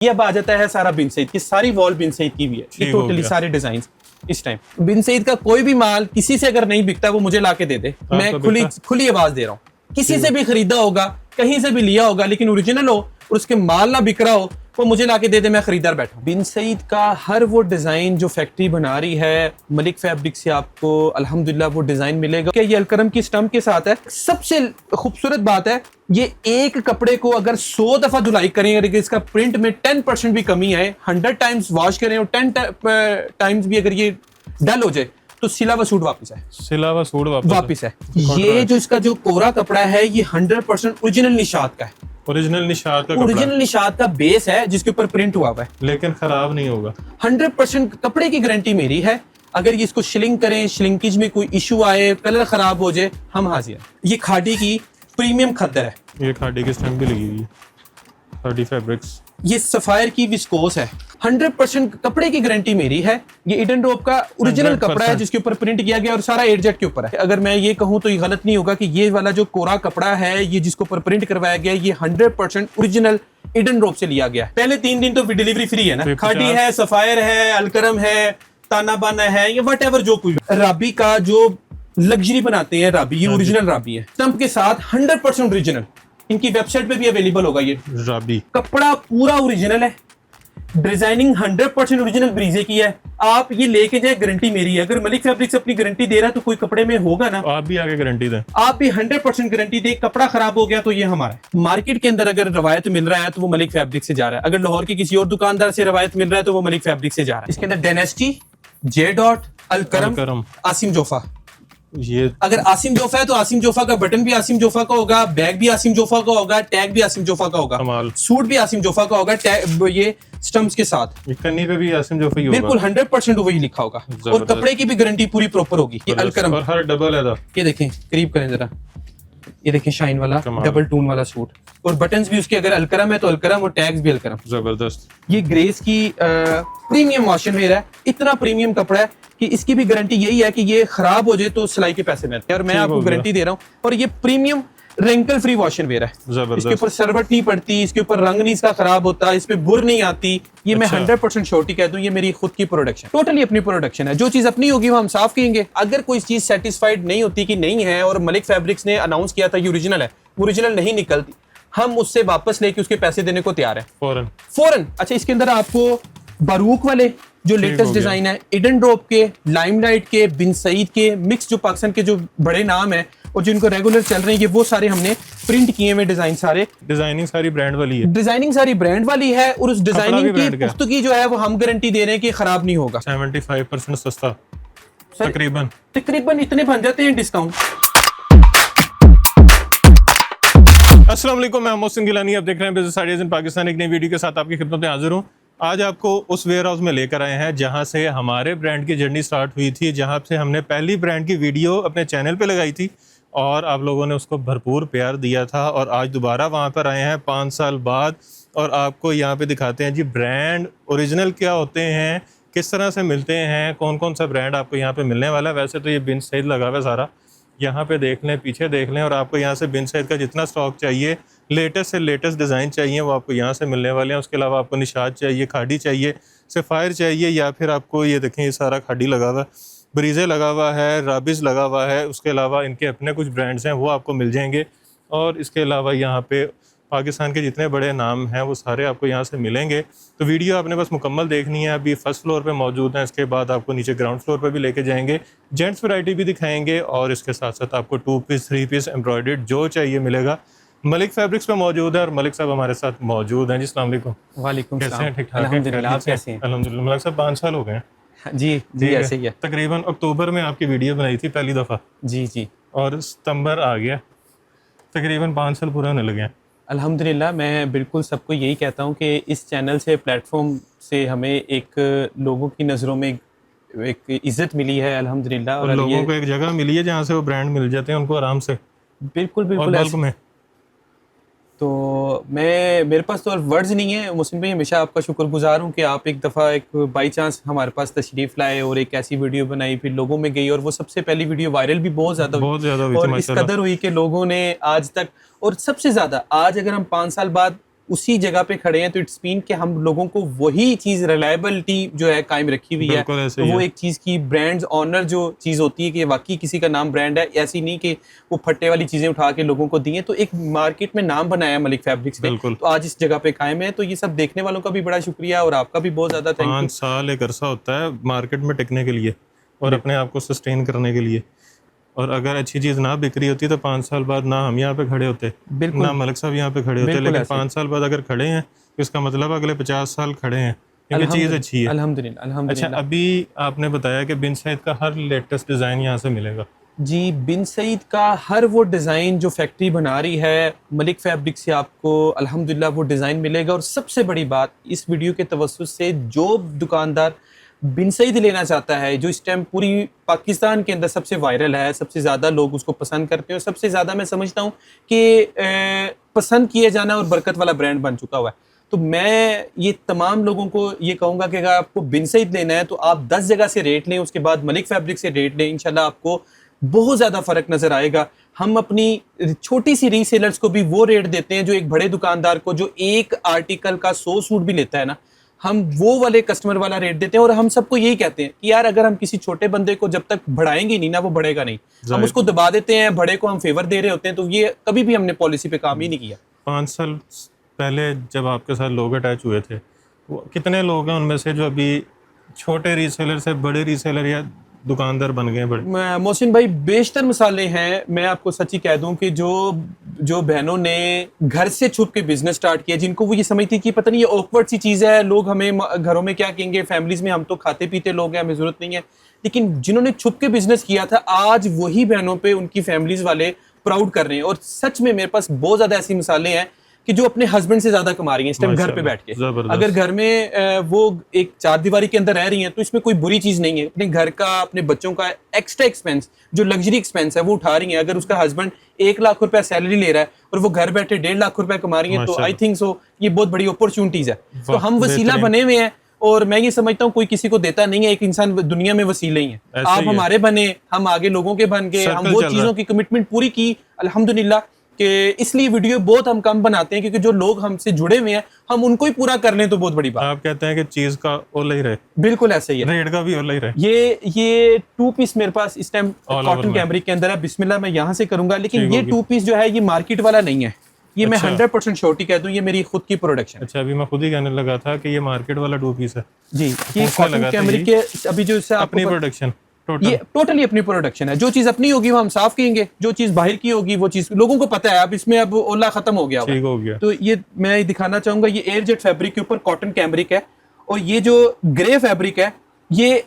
ये अब आ जाता है सारा बिन सईद की, सारी वॉल बिन सईद की भी है, ये टोटली सारे डिजाइन इस टाइम। बिन सईद का कोई भी माल किसी से अगर नहीं बिकता वो मुझे लाके दे दे, मैं खुली आवाज दे रहा हूँ। किसी से भी खरीदा होगा, कहीं से भी लिया होगा, लेकिन ओरिजिनल हो और उसके माल ना बिक रहा हो, वो मुझे लाके दे दे, मैं खरीदार बैठा। बिन सईद का हर वो डिजाइन जो फैक्ट्री बना रही है मलिक फैब्रिक से, आपको अल्हम्दुलिल्लाह वो डिजाइन मिलेगा। क्या ये अलकरम की स्टंप के साथ है। सबसे खूबसूरत बात है, ये एक कपड़े को अगर 100 दफा धुलाई करें और इसका प्रिंट में 10% भी कमी है, 100 टाइम्स वॉश करें और 10 टाइम्स भी अगर ये डल हो जाए तो सिला हुआ सूट वापस है, सिला हुआ सूट वापस है। ये जो इसका जो कोरा कपड़ा है ये 100% ओरिजिनल निशात का है, ओरिजिनल निशात का बेस है जिसके ऊपर प्रिंट हुआ है, लेकिन खराब नहीं होगा। 100% कपड़े की गारंटी मेरी है। अगर ये इसको शिलिंग करें, शिलिंकेज में कोई इशू आए, कलर खराब हो जाए, हम हाजिर। ये खादी की प्रीमियम खद्दर है, ये खादी की स्टैंप भी लगी हुई है, खादी फैब्रिक्स। ये सफायर की विस्कोस है, 100% कपड़े की गारंटी मेरी है। ये ईडन रोप का ओरिजिनल कपड़ा है जिसके ऊपर प्रिंट किया गया और सारा एयरजेट के ऊपर है। अगर मैं ये कहूं तो ये गलत नहीं होगा कि ये वाला जो कोरा कपड़ा है, ये जिसको ऊपर प्रिंट करवाया गया, ये 100% ओरिजिनल ईडन रोप से लिया गया है। पहले 3 दिन तो डिलीवरी फ्री है ना, खादी है, सफायर है, अलकरम है, ताना बाना है, या वट एवर जो कोई। राबी का जो लग्जरी बनाते हैं राबी, ये ओरिजिनल राबी है, स्टंप के साथ 100% ओरिजिनल। इनकी वेबसाइट पे भी अवेलेबल होगा। ये राबी कपड़ा पूरा ओरिजिनल है, डिजाइनिंग 100% ओरिजिनल ब्रीजे की है। आप ये लेके जाए, गारंटी मेरी है। अगर मलिक फैब्रिक्स अपनी गारंटी दे रहा है तो कोई कपड़े में होगा ना, आप भी आगे गारंटी दें, आप भी 100% गारंटी दे। कपड़ा खराब हो गया तो ये हमारा है। मार्केट के अंदर अगर रवायत मिल रहा है तो वो मलिक फैब्रिक से जा रहा है। अगर लाहौर के किसी और दुकानदार से रवायत मिल रहा है तो वो मलिक फैब्रिक से जा रहा है। इसके अंदर dynasty, J dot, Alkaram, Asim Jofa. ये अगर आसिम जोफा है तो आसिम जोफा का बटन भी आसिम जोफा का होगा, बैग भी आसिम जोफा का होगा, टैग भी आसिम जोफा का होगा, सूट भी आसिम जोफा का होगा, ये स्टम्प्स के साथ कन्नी पे भी आसिम जोफा ही होगा, बिल्कुल 100% वही लिखा होगा। और कपड़े की भी गारंटी पूरी प्रॉपर होगी। ये अलकरम और हर डबल है। ये देखें, करीब करें जरा, ये देखें शाइन वाला डबल टून वाला सूट, और बटन्स भी उसके अगर अलकरम है तो अलकरम और टैग्स भी अलकरम। जबरदस्त। ये ग्रेस की प्रीमियम वॉशन वेयर है, इतना प्रीमियम कपड़ा है कि इसकी भी गारंटी यही है कि ये खराब हो जाए तो सिलाई के पैसे मिलते हैं, और मैं आपको गारंटी दे रहा हूँ। और ये premium wrinkle free wash n wear है, इसके ऊपर सरवट नहीं पड़ती, इसके ऊपर रंग नहीं इसका खराब होता, इस पे बुर नहीं आती। ये मैं 100% श्योरिटी कह दूं, ये मेरी खुद की प्रोडक्शन, टोटली अपनी प्रोडक्शन है। जो चीज अपनी होगी वो हम साफ कहेंगे। अगर कोई चीज सेटिस्फाइड नहीं होती कि नहीं है, और मलिक फैब्रिक्स ने अनाउंस किया था ये ओरिजिनल है, ओरिजिनल नहीं निकलती, हम उससे वापस लेके उसके पैसे देने को तैयार है, फौरन। अच्छा, इसके अंदर आपको बारूक वाले जो लेटेस्ट डिजाइन है, ईडन ड्रॉप के, लाइमलाइट के, बिन सईद के, मिक्स जो पाकिस्तान के जो बड़े नाम है और जिनको रेगुलर चल रहे हैं, ये वो सारे हमने प्रिंट किए हुए डिजाइन। सारे डिजाइनिंग सारी ब्रांड वाली है, डिजाइनिंग सारी ब्रांड वाली है, और उस डिजाइनिंग की पुख्तगी जो है वो हम गारंटी दे रहे हैं कि खराब नहीं होगा। 75% सस्ता, तकरीबन इतने बन जाते हैं डिस्काउंट। अस्सलाम वालेकुम, मैं मोहसिन गिलानी, आप देख रहे हैं बिजनेस आइडियाज इन पाकिस्तान। एक नई वीडियो के साथ आपकी खिदमत में हाजिर हूँ। आज आपको उस वेयर हाउस में लेकर आए हैं जहां से हमारे ब्रांड की जर्नी स्टार्ट हुई थी, जहां से हमने पहली ब्रांड की वीडियो अपने चैनल पे लगाई थी और आप लोगों ने उसको भरपूर प्यार दिया था। और आज दोबारा वहां पर आए हैं 5 साल बाद, और आपको यहाँ पे दिखाते हैं जी ब्रांड ओरिजिनल क्या होते हैं, किस तरह से मिलते हैं, कौन कौन सा ब्रांड आपको यहाँ पे मिलने वाला है। वैसे तो ये बिन सईद लगा हुआ है सारा, यहाँ पे देख लें, पीछे देख लें, और आपको यहाँ से बिन सईद का जितना स्टॉक चाहिए, लेटेस्ट से लेटेस्ट डिज़ाइन चाहिए, वो आपको यहाँ से मिलने वाले हैं। उसके अलावा आपको निशात चाहिए, खादी चाहिए, सफ़ायर चाहिए, या फिर आपको ये देखें ये सारा खादी लगा हुआ है, ब्रीजे लगा हुआ है, राबिस लगा हुआ है। उसके अलावा इनके अपने कुछ ब्रांड्स हैं वो आपको मिल जाएंगे। और इसके अलावा यहाँ पे पाकिस्तान के जितने बड़े नाम हैं वो सारे आपको यहाँ से मिलेंगे। तो वीडियो आपने बस मुकम्मल देखनी है। अभी फर्स्ट फ्लोर पे मौजूद हैं, इसके बाद आपको नीचे ग्राउंड फ्लोर पे भी लेके जाएंगे, जेंट्स वैरायटी भी दिखाएंगे, और इसके साथ साथ आपको 2 पीस 3 पीस एम्ब्रॉयडर्ड जो चाहिए मिलेगा। मलिक फैब्रिक्स पे मौजूद है और मलिक साहब हमारे साथ मौजूद हैं। जी अस्सलाम वालेकुम। वालेकुम सलाम। कैसे हैं? ठीक ठाक हैं? आप कैसे हैं? अल्हम्दुलिल्लाह। मलिक साहब 5 साल हो गए हैं। जी ऐसे ही है। तकरीबन अक्टूबर में आपकी वीडियो बनाई थी पहली दफ़ा। जी। और सितंबर आ गया, तकरीबन 5 साल पूरे होने लगे हैं। अल्हम्दुलिल्लाह। मैं बिल्कुल सबको यही कहता हूँ कि इस चैनल से, प्लेटफॉर्म से हमें एक लोगों की नज़रों में एक इज़्ज़त मिली है अल्हम्दुलिल्लाह, और लोगों को एक जगह मिली है जहाँ से वो ब्रांड मिल जाते हैं उनको आराम से। बिल्कुल बल्क में। तो मेरे पास तो वर्ड्स नहीं है मुस्लिम भाई, हमेशा आपका शुक्रगुजार हूँ कि आप एक दफ़ा एक बाई चांस हमारे पास तशरीफ़ लाए और एक ऐसी वीडियो बनाई, फिर लोगों में गई, और वो सबसे पहली वीडियो वायरल भी बहुत ज़्यादा हुई, और इस कदर हुई कि लोगों ने आज तक, और सबसे ज़्यादा आज अगर हम 5 साल बाद उसी जगह पे खड़े हैं, तो इट्स मीन कि हम लोगों को वही चीज रिलायबिलिटी जो है कायम रखी हुई है। तो वो एक चीज की ब्रांड्स ऑनर जो चीज होती है कि वाकई किसी का नाम ब्रांड है, ऐसी नहीं कि वो फट्टे वाली चीजें उठा के लोगों को दी है। तो एक मार्केट में नाम बनाया मलिक फैब्रिक्स ने, तो आज इस जगह पे कायम है। तो ये सब देखने वालों का भी बड़ा शुक्रिया और आपका भी बहुत ज्यादा थैंक यू। 5 साल एक अरसा होता है मार्केट में टिकने के लिए और अपने आप को सस्टेन करने के लिए, और अगर अच्छी चीज़ ना बिक रही होती तो 5 साल बाद ना हम यहाँ पे खड़े होते, ना मलिक साहब यहाँ पे खड़े होते। लेकिन 5 साल बाद अगर खड़े हैं तो इसका मतलब अगले 50 साल खड़े हैं, क्योंकि चीज़ अच्छी है। अल्हम्दुलिल्लाह। अच्छा, अभी आपने बताया कि बिन सईद का हर लेटेस्ट डिज़ाइन यहाँ से मिलेगा। जी, बिन सईद का हर वो डिज़ाइन जो फैक्ट्री बना रही है मलिक फैब्रिक से आपको अल्हम्दुलिल्लाह वो डिज़ाइन मिलेगा। और सबसे बड़ी बात, इस वीडियो के तवज्जुह से जो दुकानदार बिन सईद लेना चाहता है, जो इस टाइम पूरी पाकिस्तान के अंदर सबसे वायरल है, सबसे ज़्यादा लोग उसको पसंद करते हैं और सबसे ज़्यादा मैं समझता हूँ कि पसंद किए जाना और बरकत वाला ब्रांड बन चुका हुआ है। तो मैं ये तमाम लोगों को ये कहूँगा कि अगर आपको बिन सईद लेना है तो आप 10 जगह से रेट लें, उसके बाद मलिक फैब्रिक से रेट लें, इंशाल्लाह आपको बहुत ज़्यादा फ़र्क नज़र आएगा। हम अपनी छोटी सी रीसेलर्स को भी वो रेट देते हैं जो एक बड़े दुकानदार को, जो एक आर्टिकल का 100 सूट भी लेता है ना, हम वो वाले कस्टमर वाला रेट देते हैं। और हम सबको यही कहते हैं कि यार अगर हम किसी छोटे बंदे को जब तक बढ़ाएंगे नहीं ना, वो बढ़ेगा नहीं। हम उसको दबा देते हैं, बड़े को हम फेवर दे रहे होते हैं। तो ये कभी भी हमने पॉलिसी पे काम ही नहीं किया। 5 साल पहले जब आपके साथ लोग अटैच हुए थे, कितने लोग हैं उनमें से जो अभी छोटे रीसेलर से बड़े रीसेलर या दुकानदार बन गए बड़े? मोहसिन भाई, बेशतर मिसालें हैं। मैं आपको सच्ची कह दूं कि जो बहनों ने घर से छुप के बिजनेस स्टार्ट किया, जिनको वो ये समझती कि पता नहीं ये ऑकवर्ड सी चीज़ है, लोग हमें घरों में क्या कहेंगे, फैमिलीज में हम तो खाते पीते लोग हैं, हमें ज़रूरत नहीं है, लेकिन जिन्होंने छुप के बिजनेस किया था, आज वही बहनों पे उनकी फैमिलीज वाले प्राउड कर रहे हैं। और सच में मेरे पास बहुत ज़्यादा ऐसी मिसालें हैं कि जो अपने हस्बैंड से ज्यादा कमा रही हैं इस टाइम घर पे बैठ के। अगर घर में वो एक चार दीवारी के अंदर रह रही हैं तो इसमें कोई बुरी चीज नहीं है। अपने घर का, अपने बच्चों का एक्स्ट्रा एक्सपेंस, जो लग्जरी एक्सपेंस है, वो उठा रही हैं। अगर उसका हस्बैंड 1 लाख रुपया सैलरी ले रहा है और वो घर बैठे 1.5 लाख रुपया कमा रही है, तो आई थिंक सो ये बहुत बड़ी अपॉर्चुनिटीज है। तो हम वसीला बने हुए हैं और मैं ये समझता हूँ कोई किसी को देता नहीं है, एक इंसान दुनिया में वसीले ही है। आप हमारे बने, हम आगे लोगों के बन के, हम वो चीजों की कमिटमेंट पूरी की अल्हम्दुलिल्लाह। कि इसलिए वीडियो बहुत हम कम बनाते हैं क्योंकि जो लोग हमसे जुड़े हुए हैं हम उनको ही पूरा कर लें तो बहुत बड़ी बात। आप कहते हैं कि चीज का ओला ही रहे। बिल्कुल ऐसे ही है, रेट का भी ओला ही रहे। ये 2 पीस मेरे पास इस टाइम कॉटन कैमरिक के अंदर है। बिस्मिल्लाह मैं यहाँ से करूंगा, लेकिन ये 2 पीस जो है ये मार्केट वाला नहीं है। ये मैं 100% श्योरिटी कह दूं, ये मेरी खुद की प्रोडक्शन। अच्छा, अभी मैं खुद ही कहने लगा था कि ये मार्केट वाला 2 पीस है। जी, ये कॉटन कैमरिक के अभी जो अपनी प्रोडक्शन, ये टोटली अपनी प्रोडक्शन है। जो चीज अपनी होगी वो हम साफ कहेंगे, जो चीज बाहर की होगी वो चीज लोगों को पता है। अब इसमें अब ओला खत्म हो गया, ठीक हो गया। तो ये मैं दिखाना चाहूंगा, ये एयरजेट फैब्रिक के ऊपर कॉटन कैमरिक है और ये जो ग्रे फैब्रिक है ये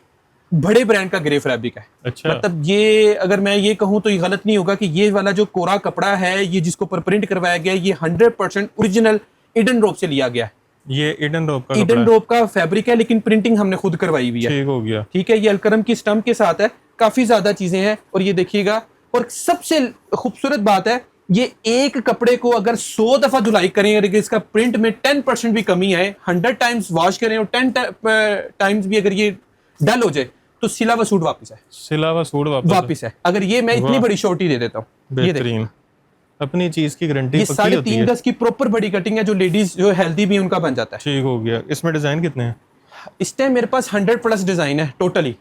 बड़े ब्रांड का ग्रे फैब्रिक है। अच्छा, मतलब ये अगर मैं ये कहूँ तो ये गलत नहीं होगा कि ये वाला जो कोरा कपड़ा है, ये जिसको पर प्रिंट करवाया गया, ये 100% ओरिजिनल ईडन रोप से लिया गया है। ये ईडन रोप का फैब्रिक है, लेकिन प्रिंटिंग हमने खुद करवाई हुई है। ठीक हो गया। ठीक है, ये अलकरम की स्टम्प के साथ है, काफी ज्यादा चीजें हैं। और ये देखिएगा, और सबसे खूबसूरत बात है, ये एक कपड़े को अगर 100 दफा धुलाई करें और इसका प्रिंट में 10% भी कमी है, 100 टाइम्स वॉश करें और 10 टाइम्स भी अगर ये डल हो जाए तो सिला हुआ सूट वापस है। सिला हुआ सूट वापस है। अगर ये मैं इतनी बड़ी शॉर्टी दे देता हूँ, ये देखिए अपनी चीज की गारंटी ये 3.5 गज की प्रॉपर बड़ी कटिंग है, जो लेडीज जो हेल्दी भी उनका बन जाता है। ठीक हो गया। इसमें डिजाइन कितने हैं? इस टाइम मेरे पास 100+ डिजाइन है टोटली,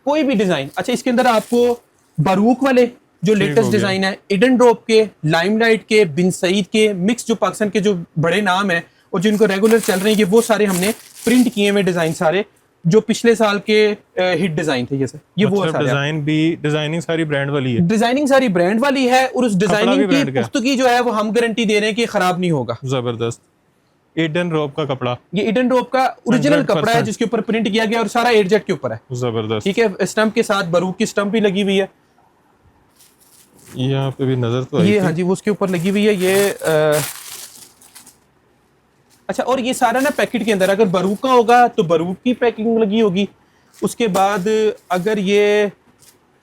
कोई भी डिजाइन। अच्छा, इसके अंदर आपको बारूक वाले जो लेटेस्ट डिजाइन है, ईडन ड्रॉप के, लाइमलाइट के, बिन सईद के, मिक्स जो पाकिस्तान के जो बड़े नाम है और जिनको रेगुलर चल रहे हैं, ये वो सारे हमने प्रिंट किए हुए डिजाइन, सारे जो पिछले साल के हिट डिजाइन थे। ये सर, ये वो सारे डिजाइन भी, डिजाइनिंग सारी ब्रांड वाली है। डिजाइनिंग सारी ब्रांड वाली है और उस डिजाइनिंग की पुख्तगी जो है वो हम गारंटी दे रहे हैं कि खराब नहीं होगा। जबरदस्त। ईडन रोप का कपड़ा, ये ईडन रोप का ओरिजिनल कपड़ा है जिसके ऊपर प्रिंट किया गया और सारा एयरजेट के ऊपर है। जबरदस्त। ठीक है, स्टंप के साथ बारूक की स्टंप भी लगी हुई है। यहाँ पे भी नजर तो ये, हाँ जी, वो उसके ऊपर लगी हुई है। ये अच्छा, और ये सारा ना पैकेट के अंदर, अगर बारूक का होगा तो बारूक की पैकिंग लगी होगी। उसके बाद अगर ये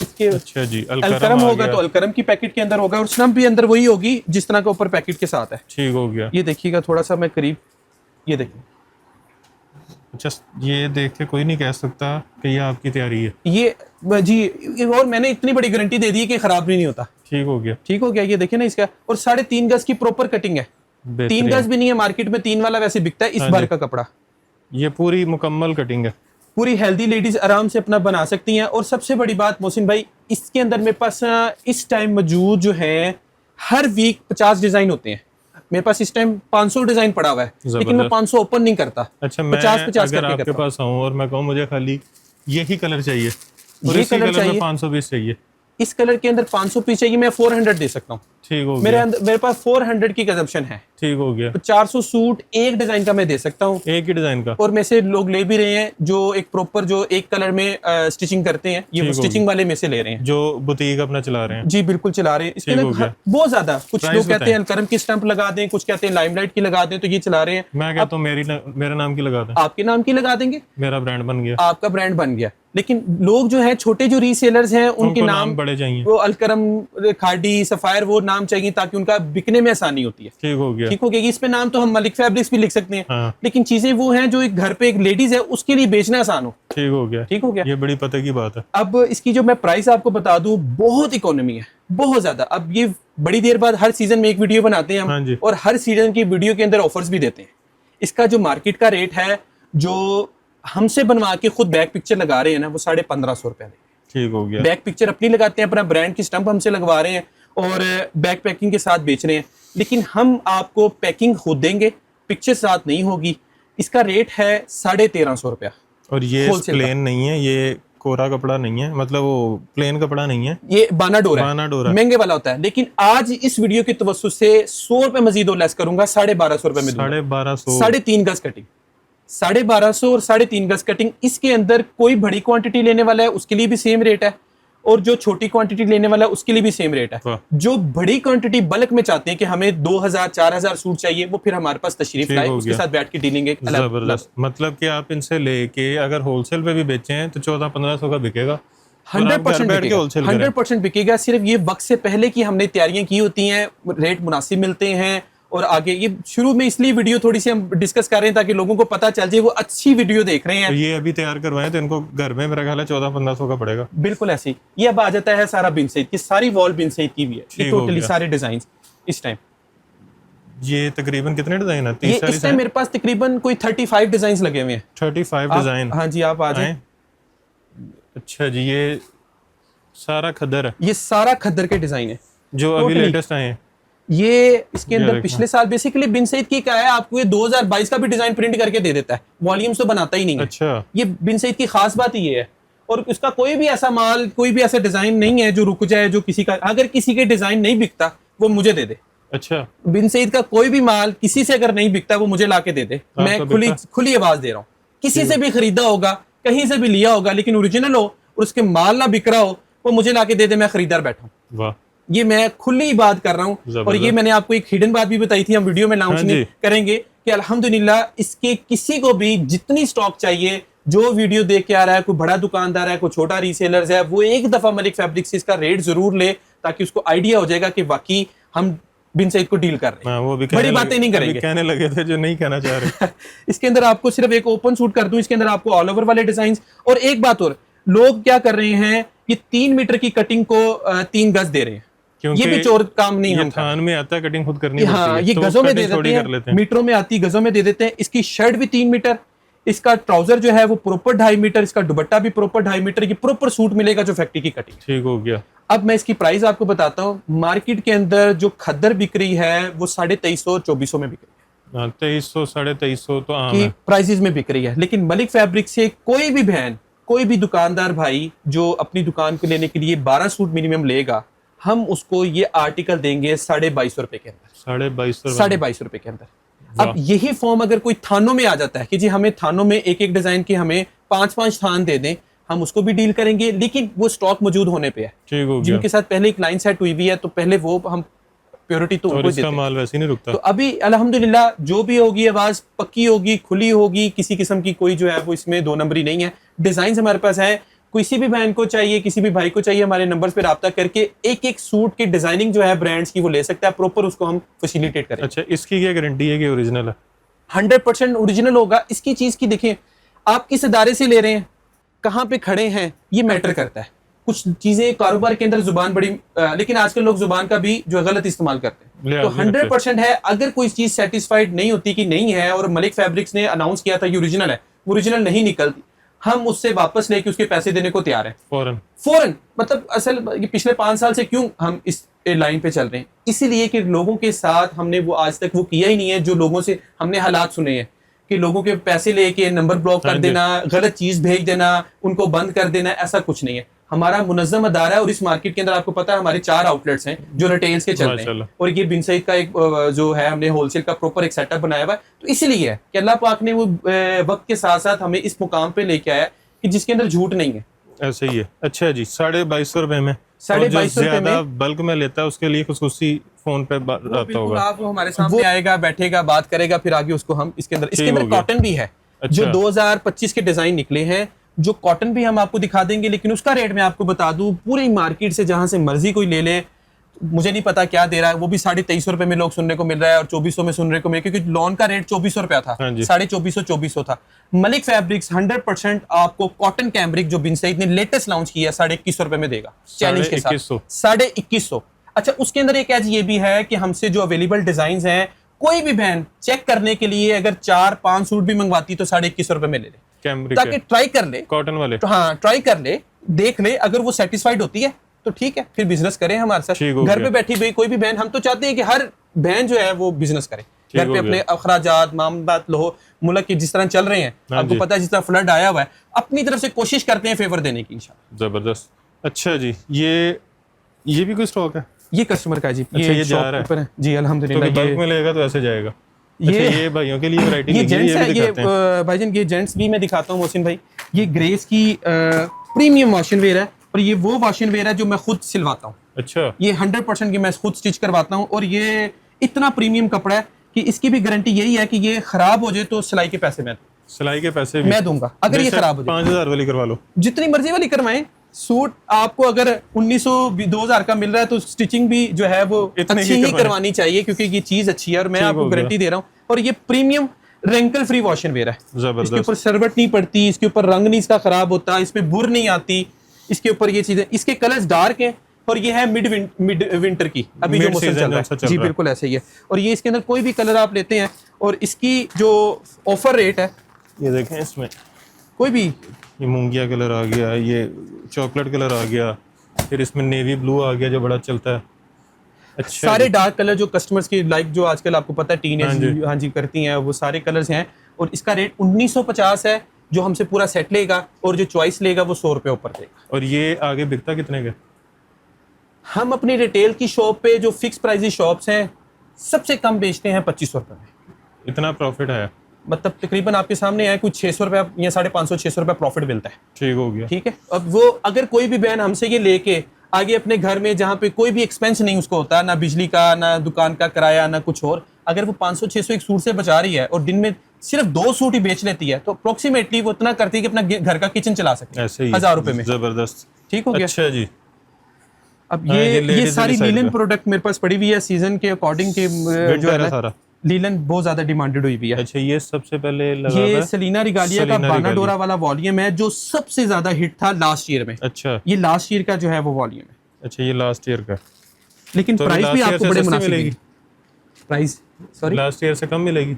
इसके अच्छा जी अलकरम होगा तो अलकरम की पैकेट के अंदर होगा और स्टंप भी अंदर वही होगी जिस तरह का ऊपर पैकेट के साथ है। ठीक हो गया। ये देखिएगा थोड़ा सा मैं करीब, ये देखिए। अच्छा, ये देख के कोई नहीं कह सकता कि ये आपकी तैयारी है। ये जी, और मैंने इतनी बड़ी गारंटी दे दी है कि खराब भी नहीं होता। ठीक हो गया। ठीक हो गया। ये देखिए ना इसका, और 3.5 गज की प्रॉपर कटिंग है। 3 गज भी नहीं है मार्केट में, 3 वाला वैसे बिकता है इस बार का कपड़ा। ये पूरी मुकम्मल कटिंग है, पूरी हेल्दी लेडीज आराम से अपना बना सकती हैं। और सबसे बड़ी बात मोहसिन भाई, इसके अंदर मेरे पास इस टाइम मौजूद जो है हर वीक 50 डिजाइन होते हैं। मेरे पास इस टाइम 500 डिजाइन पड़ा हुआ है, लेकिन मैं 500 ओपन नहीं करता। अच्छा, मैं 50 अगर आपके पास आऊं और मैं कहूं मुझे खाली यही कलर चाहिए और ये इसी कलर कलर में चाहिए, 500 पीस चाहिए, इस कलर के अंदर 500 पीस चाहिए, मैं 400 दे सकता हूँ। ठीक हो गया। मेरे पास 400 की कंजम्पशन है। ठीक हो गया। तो 400 सूट एक डिजाइन का मैं दे सकता हूँ, एक ही डिजाइन का। और में से लोग ले भी रहे हैं जो एक प्रॉपर जो एक कलर में स्टिचिंग करते हैं, ये स्टिचिंग वाले में से ले रहे हैं जो बुटीक अपना चला रहे हैं। जी बिल्कुल चला रहे हैं। इसके अंदर बहुत ज्यादा, कुछ लोग कहते हैं अलकरम की स्टंप लगा दें, कुछ कहते हैं लाइमलाइट की लगा दें, तो ये चला रहे हैं। मैं कहता हूँ मेरे नाम की लगा दें। आपके नाम की लगा देंगे, मेरा ब्रांड बन गया, आपका ब्रांड बन गया। लेकिन लोग जो है छोटे जो रीसेलर्स हैं उनके नाम बड़े चाहिए, वो अलकरम, खाड़ी, सफायर वो नाम चाहिए ताकि उनका बिकने में आसानी होती है। ठीक हो गया। ठीक हो गया। इस पे नाम तो हम मलिक फैब्रिक्स भी लिख सकते हैं। हाँ। लेकिन चीजें वो हैं जो एक घर पे एक लेडीज है उसके लिए बेचना आसान हो। ठीक हो गया। ठीक हो गया। ये बड़ी पते की बात है। अब इसकी जो मैं प्राइस आपको बता दूं, बहुत इकोनॉमी है, बहुत ज्यादा। अब ये बड़ी देर बाद हर सीजन में एक वीडियो बनाते हैं हम। हाँ जी। और हर सीजन की वीडियो के अंदर ऑफर्स भी देते हैं। इसका जो मार्केट का रेट है, जो हमसे बनवा के खुद बैक पिक्चर लगा रहे हैं ना, वो 1550 रुपए। ठीक हो गया। बैक पिक्चर अपनी लगाते हैं, अपना ब्रांड की स्टंप हमसे लगवा रहे हैं और बैक पैकिंग के साथ बेच रहे हैं। लेकिन हम आपको पैकिंग खुद देंगे, पिक्चर साथ नहीं होगी। इसका रेट है 1350 रुपया। और ये प्लेन नहीं है, ये कोरा कपड़ा नहीं है, मतलब वो प्लेन कपड़ा नहीं है, ये बाना डोरा है, महंगे वाला होता है। लेकिन आज इस वीडियो की तवज्जो से 100 रुपए मजीद और लेस करूंगा, 1250 रुपए में 1250, 3.5 गज कटिंग, 1250 और 3.5 गज कटिंग। इसके अंदर कोई बड़ी क्वांटिटी लेने वाला है उसके लिए भी सेम रेट है, और जो छोटी क्वांटिटी लेने वाला है उसके लिए भी सेम रेट है। जो बड़ी क्वांटिटी बल्क में चाहते हैं कि हमें 2000-4000 सूट चाहिए, वो फिर हमारे पास तशरीफ लाए, उसके साथ बैठ के डीलिंग एक जबरदस्त। मतलब कि आप इनसे लेके अगर होलसेल पे भी बेचे हैं तो 1400-1500 का बिकेगा। 100% बिकेगा। सिर्फ ये वक्त से पहले की हमने तैयारियां की होती हैं, रेट मुनासिब मिलते हैं। और आगे ये शुरू में इसलिए वीडियो थोड़ी सी हम डिस्कस कर रहे हैं ताकि लोगों को पता चल जाए, वो अच्छी वीडियो देख रहे हैं। तो ये अभी तैयार करवाएं तो इनको घर में मेरा ख्याल है 1400-1500 का पड़ेगा। बिल्कुल ऐसे ही। ये अब आ जाता है सारा बिन सईद की, सारी वॉल बिन सईद की भी है, ये टोटली सारे डिजाइन इस टाइम। ये तकरीबन कितने डिजाइन है? 30-40 इस टाइम मेरे पास तकरीबन कोई 35 डिजाइन लगे हुए हैं। 35 डिजाइन? हाँ जी, आप आ जाएं। अच्छा जी, ये सारा खद्दर है? ये सारा खद्दर के डिजाइन है जो अभी लेटेस्ट आए हैं। ये इसके अंदर पिछले साल बेसिकली बिन सईद की क्या है, आपको ये 2022 का भी डिजाइन प्रिंट करके दे देता है, वॉल्यूम्स तो बनाता ही नहीं है। अच्छा। ये बिन सईद की खास बात ये है। और उसका कोई भी ऐसा माल, कोई भी ऐसा डिजाइन नहीं है जो रुक जाए, जो किसी का, अगर किसी के डिजाइन नहीं बिकता वो मुझे दे दे। अच्छा। बिन सईद का कोई भी माल किसी से अगर नहीं बिकता वो मुझे लाके दे दे। मैं खुली आवाज दे रहा हूँ, किसी से भी खरीदा होगा, कहीं से भी लिया होगा, लेकिन ओरिजिनल हो और उसके माल ना बिक रहा हो, वो मुझे लाके दे दे, मैं खरीदार बैठा हूँ। वाह, ये मैं खुली बात कर रहा हूँ। और ये मैंने आपको एक हिडन बात भी बताई थी, हम वीडियो में लाउंच नहीं करेंगे, कि अल्हम्दुलिल्लाह इसके किसी को भी जितनी स्टॉक चाहिए, जो वीडियो देख के आ रहा है, कोई बड़ा दुकानदार है, कोई छोटा रीसेलर है, वो एक दफा मलिक फैब्रिक्स से इसका रेट जरूर ले, ताकि उसको आइडिया हो जाएगा कि वाकई हम बिन सईद को डील कर रहे हैं। वो भी बड़ी बातें नहीं करेंगे, कहने लगे थे जो नहीं कहना चाह रहे। इसके अंदर आपको सिर्फ एक ओपन सूट कर दूं, इसके अंदर आपको ऑल ओवर वाले डिजाइन। और एक बात और, लोग क्या कर रहे हैं, ये 3 मीटर की कटिंग को 3 गज दे रहे हैं। ये भी चोर काम नहीं है, थान में आता है, कटिंग खुद करनी पड़ती है। हाँ, ये गजों में दे देते हैं, मीटरों में आती, गजों में दे देते हैं। इसकी शर्ट भी 3 मीटर, इसका ट्राउजर जो है वो प्रॉपर 2.5 मीटर, इसका दुपट्टा भी प्रॉपर 2.5 मीटर की प्रॉपर सूट मिलेगा जो फैक्ट्री की कटिंग। ठीक हो गया। अब मैं इसकी प्राइस आपको बताता हूँ। मार्केट के अंदर जो खद्दर बिक रही है वो 2350-2400 में बिक रही है। 2300 2350 तो आम है प्राइसेस में बिक रही है। लेकिन मलिक फैब्रिक से कोई भी बहन, कोई भी दुकानदार भाई जो अपनी दुकान को लेने के लिए 12 सूट मिनिमम लेगा, हम उसको ये आर्टिकल देंगे 2250 रुपए के अंदर। 2250 रुपए के अंदर। अब यही फॉर्म अगर कोई थानों में आ जाता है कि जी हमें थानों में एक एक डिजाइन की हमें 5-5 थान दे दें, हम उसको भी डील करेंगे, लेकिन वो स्टॉक मौजूद होने पे है। जिनके साथ पहले एक लाइन सेट हुई हुई है, तो पहले वो हम प्योरिटी तो उनको देते हैं। माल वैसे नहीं रुकता। तो अभी अल्हम्दुलिल्लाह जो भी होगी, आवाज पक्की होगी, खुली होगी, किसी किस्म की कोई जो है वो इसमें 2 नंबरी नहीं है। डिजाइन हमारे पास है, किसी भी बहन को चाहिए, किसी भी भाई को चाहिए, हमारे नंबर्स पे राब्ता करके एक एक सूट की डिजाइनिंग जो है ब्रांड्स की वो ले सकता है, प्रॉपर उसको हम फैसिलिटेट करें। अच्छा, इसकी क्या गारंटी है कि ओरिजिनल है? 100% ओरिजिनल होगा। इसकी चीज की देखिए, आप किस इदारे से ले रहे हैं, कहाँ पे खड़े हैं, ये मैटर करता है। कुछ चीजें कारोबार के अंदर जुबान बड़ी लेकिन आजकल लोग जुबान का भी जो गलत इस्तेमाल करते हैं। तो 100% है, अगर कोई चीज सेटिस्फाइड नहीं होती कि नहीं है, और मलिक फैब्रिक्स ने अनाउंस किया था ये ओरिजिनल है, ओरिजिनल नहीं निकलती, हम उससे वापस लेके उसके पैसे देने को तैयार है फौरन। मतलब असल ये पिछले 5 साल से क्यों हम इस लाइन पे चल रहे हैं, इसीलिए कि लोगों के साथ हमने वो आज तक वो किया ही नहीं है जो लोगों से हमने हालात सुने हैं कि लोगों के पैसे लेके नंबर ब्लॉक कर देना, गलत चीज भेज देना, उनको बंद कर देना, ऐसा कुछ नहीं है। हमारा मुनज़्ज़म अदारा है, और इस मार्केट के अंदर आपको पता है हमारे 4 आउटलेट्स हैं जो रिटेल्स के चल रहे हैं, और ये बिन सईद का एक जो है हमने होलसेल का प्रॉपर एक सेटअप बनाया हुआ है। तो इसीलिए है कि अल्लाह पाक ने वो वक्त के साथ साथ हमें इस मुकाम पे लेके आया कि जिसके अंदर झूठ नहीं है। ऐसे ही है। अच्छा जी, 2250 रुपए में, 2250 रुपए में बल्क में लेता है उसके लिए खुसूसी फोन पे आता होगा। आप हमारे सामने आएगा, बैठेगा, बात करेगा, फिर आगे उसको हम इसके अंदर कॉटन भी है। जो 2025 के डिजाइन निकले हैं, जो कॉटन भी हम आपको दिखा देंगे, लेकिन उसका रेट मैं आपको बता दूं, पूरी मार्केट से जहां से मर्जी कोई ले ले, मुझे नहीं पता क्या दे रहा है, वो भी 2350 रुपए में लोग सुनने को मिल रहा है, और 2400 में सुनने को मिल रहा है, क्योंकि लॉन का रेट 2400 रुपया था, 2450 था। मलिक फैब्रिक्स 100% आपको कॉटन कैम्ब्रिक जो बिन सईद ने लेटेस्ट लॉन्च किया 2150 रुपए में देगा, चैलेंज के साथ 2150। अच्छा, उसके अंदर एक एज ये भी है कि हमसे जो अवेलेबल डिजाइन हैं, कोई भी बहन चेक करने के लिए अगर 4-5 सूट भी मंगवाती तो 2150 रुपए में ले ले, ताकि ट्राई कर ले कॉटन वाले। तो हाँ, ट्राई कर ले, देख ले, अगर वो सेटिस्फाइड होती है तो ठीक है, फिर बिजनेस करें हमारे साथ। घर पे बैठी हुई कोई भी बहन, हम तो चाहते हैं कि हर बहन जो है वो बिजनेस करे, घर पे अपने अखराजात मामलात लो, मुल्क के जिस तरह चल रहे हैं, आपको पता है जिस तरह फ्लड आया हुआ है, अपनी तरफ से कोशिश करते हैं फेवर देने की इंशाल्लाह। जबरदस्त। अच्छा जी, ये भी कोई स्टॉक है? ये कस्टमर का जी। अच्छा, ये जा रहा है जी अल्हम्दुलिल्लाह। तो बल्क में लेगा तो ऐसे जाएगा। ये भाइयों के लिए वैरायटी ये जेंट्स है, ये भाईजान ये जेंट्स भी मैं दिखाता हूँ मोहसिन भाई। ये ग्रेस की प्रीमियम वॉशिंग वेयर है, और ये वो वॉशिंग वेयर है जो मैं खुद सिलवाता हूँ। अच्छा, ये 100% की मैं खुद स्टिच करवाता हूँ, और ये इतना प्रीमियम कपड़ा है कि इसकी भी गारंटी यही है कि ये खराब हो जाए तो सिलाई के पैसे मैं दूंगा। अगर ये खराब हो जाए 5000 वाली करवा लो, जितनी मर्जी वाली करवाएं। सूट आपको अगर 1900-2000 का मिल रहा है तो स्टिचिंग भी जो है वो अच्छी ही करवानी चाहिए, क्योंकि ये चीज अच्छी है, और मैं आपको गारंटी दे रहा हूँ। और ये प्रीमियम रेंकल फ्री वॉशिंग वेयर है, इसके ऊपर सरवट नहीं पड़ती, इसके ऊपर रंग नहीं इसका खराब होता, इसमें बुर नहीं आती, इसके ऊपर ये चीजें, इसके कलर्स डार्क हैं, और ये है मिड विंटर की अभी जो मौसम चल रहा है जी, बिल्कुल ऐसे ही है। और ये इसके अंदर कोई भी कलर आप लेते हैं, और इसकी जो ऑफर रेट है, ये देखें, इसमें कोई भी, ये मूंगिया कलर आ गया, ये चॉकलेट कलर आ गया, फिर इसमें नेवी ब्लू आ गया जो बड़ा चलता है। अच्छा, सारे डार्क कलर जो कस्टमर्स की लाइक जो आजकल आपको पता है टीनेज हाँ जी करती हैं, वो सारे कलर्स हैं। और इसका रेट 1950 है, जो हमसे पूरा सेट लेगा, और जो चॉइस लेगा वो 100 रुपये ऊपर देगा। और ये आगे बिकता कितने का? हम अपनी रिटेल की शॉप पे जो फिक्स प्राइस शॉप्स हैं, सबसे कम बेचते हैं 2500 रुपये में। इतना प्रॉफिट है? मतलब तकरीबन आपके सामने है कुछ 600 रुपये या 550-600 रुपये प्रॉफिट मिलता है। ठीक हो गया। ठीक है, अब वो अगर कोई भी बहन हमसे ये लेके आगे अपने घर में, जहाँ पे कोई भी एक्सपेंस नहीं उसको होता, ना बिजली का, ना दुकान का किराया, ना कुछ और, अगर वो 500-600 एक सूट से बचा रही है, और दिन में सिर्फ 2 सूट ही बेच लेती है, तो अप्रोक्सीमेटली वो इतना करती है कि अपना घर का किचन चला सकती है 1000 रुपए में। जबरदस्त, ठीक हो गया। अच्छा जी, अब ये सारी लीलन प्रोडक्ट मेरे पास पड़ी हुई है, सीजन के अकॉर्डिंग के जो है ना, लीलन बहुत ज्यादा डिमांडेड हुई हुई है। अच्छा, ये सबसे पहले लगा ये सेलिना रिगालिया का बानाडोरा वाला वॉल्यूम है, जो सबसे ज्यादा हिट था लास्ट ईयर में। अच्छा, ये लास्ट ईयर का जो है वो वॉल्यूम है। अच्छा, ये लास्ट ईयर का, लेकिन तो प्राइस भी आपको बड़े मुनासिब मिलेगी। प्राइस सॉरी, लास्ट ईयर से कम मिलेगी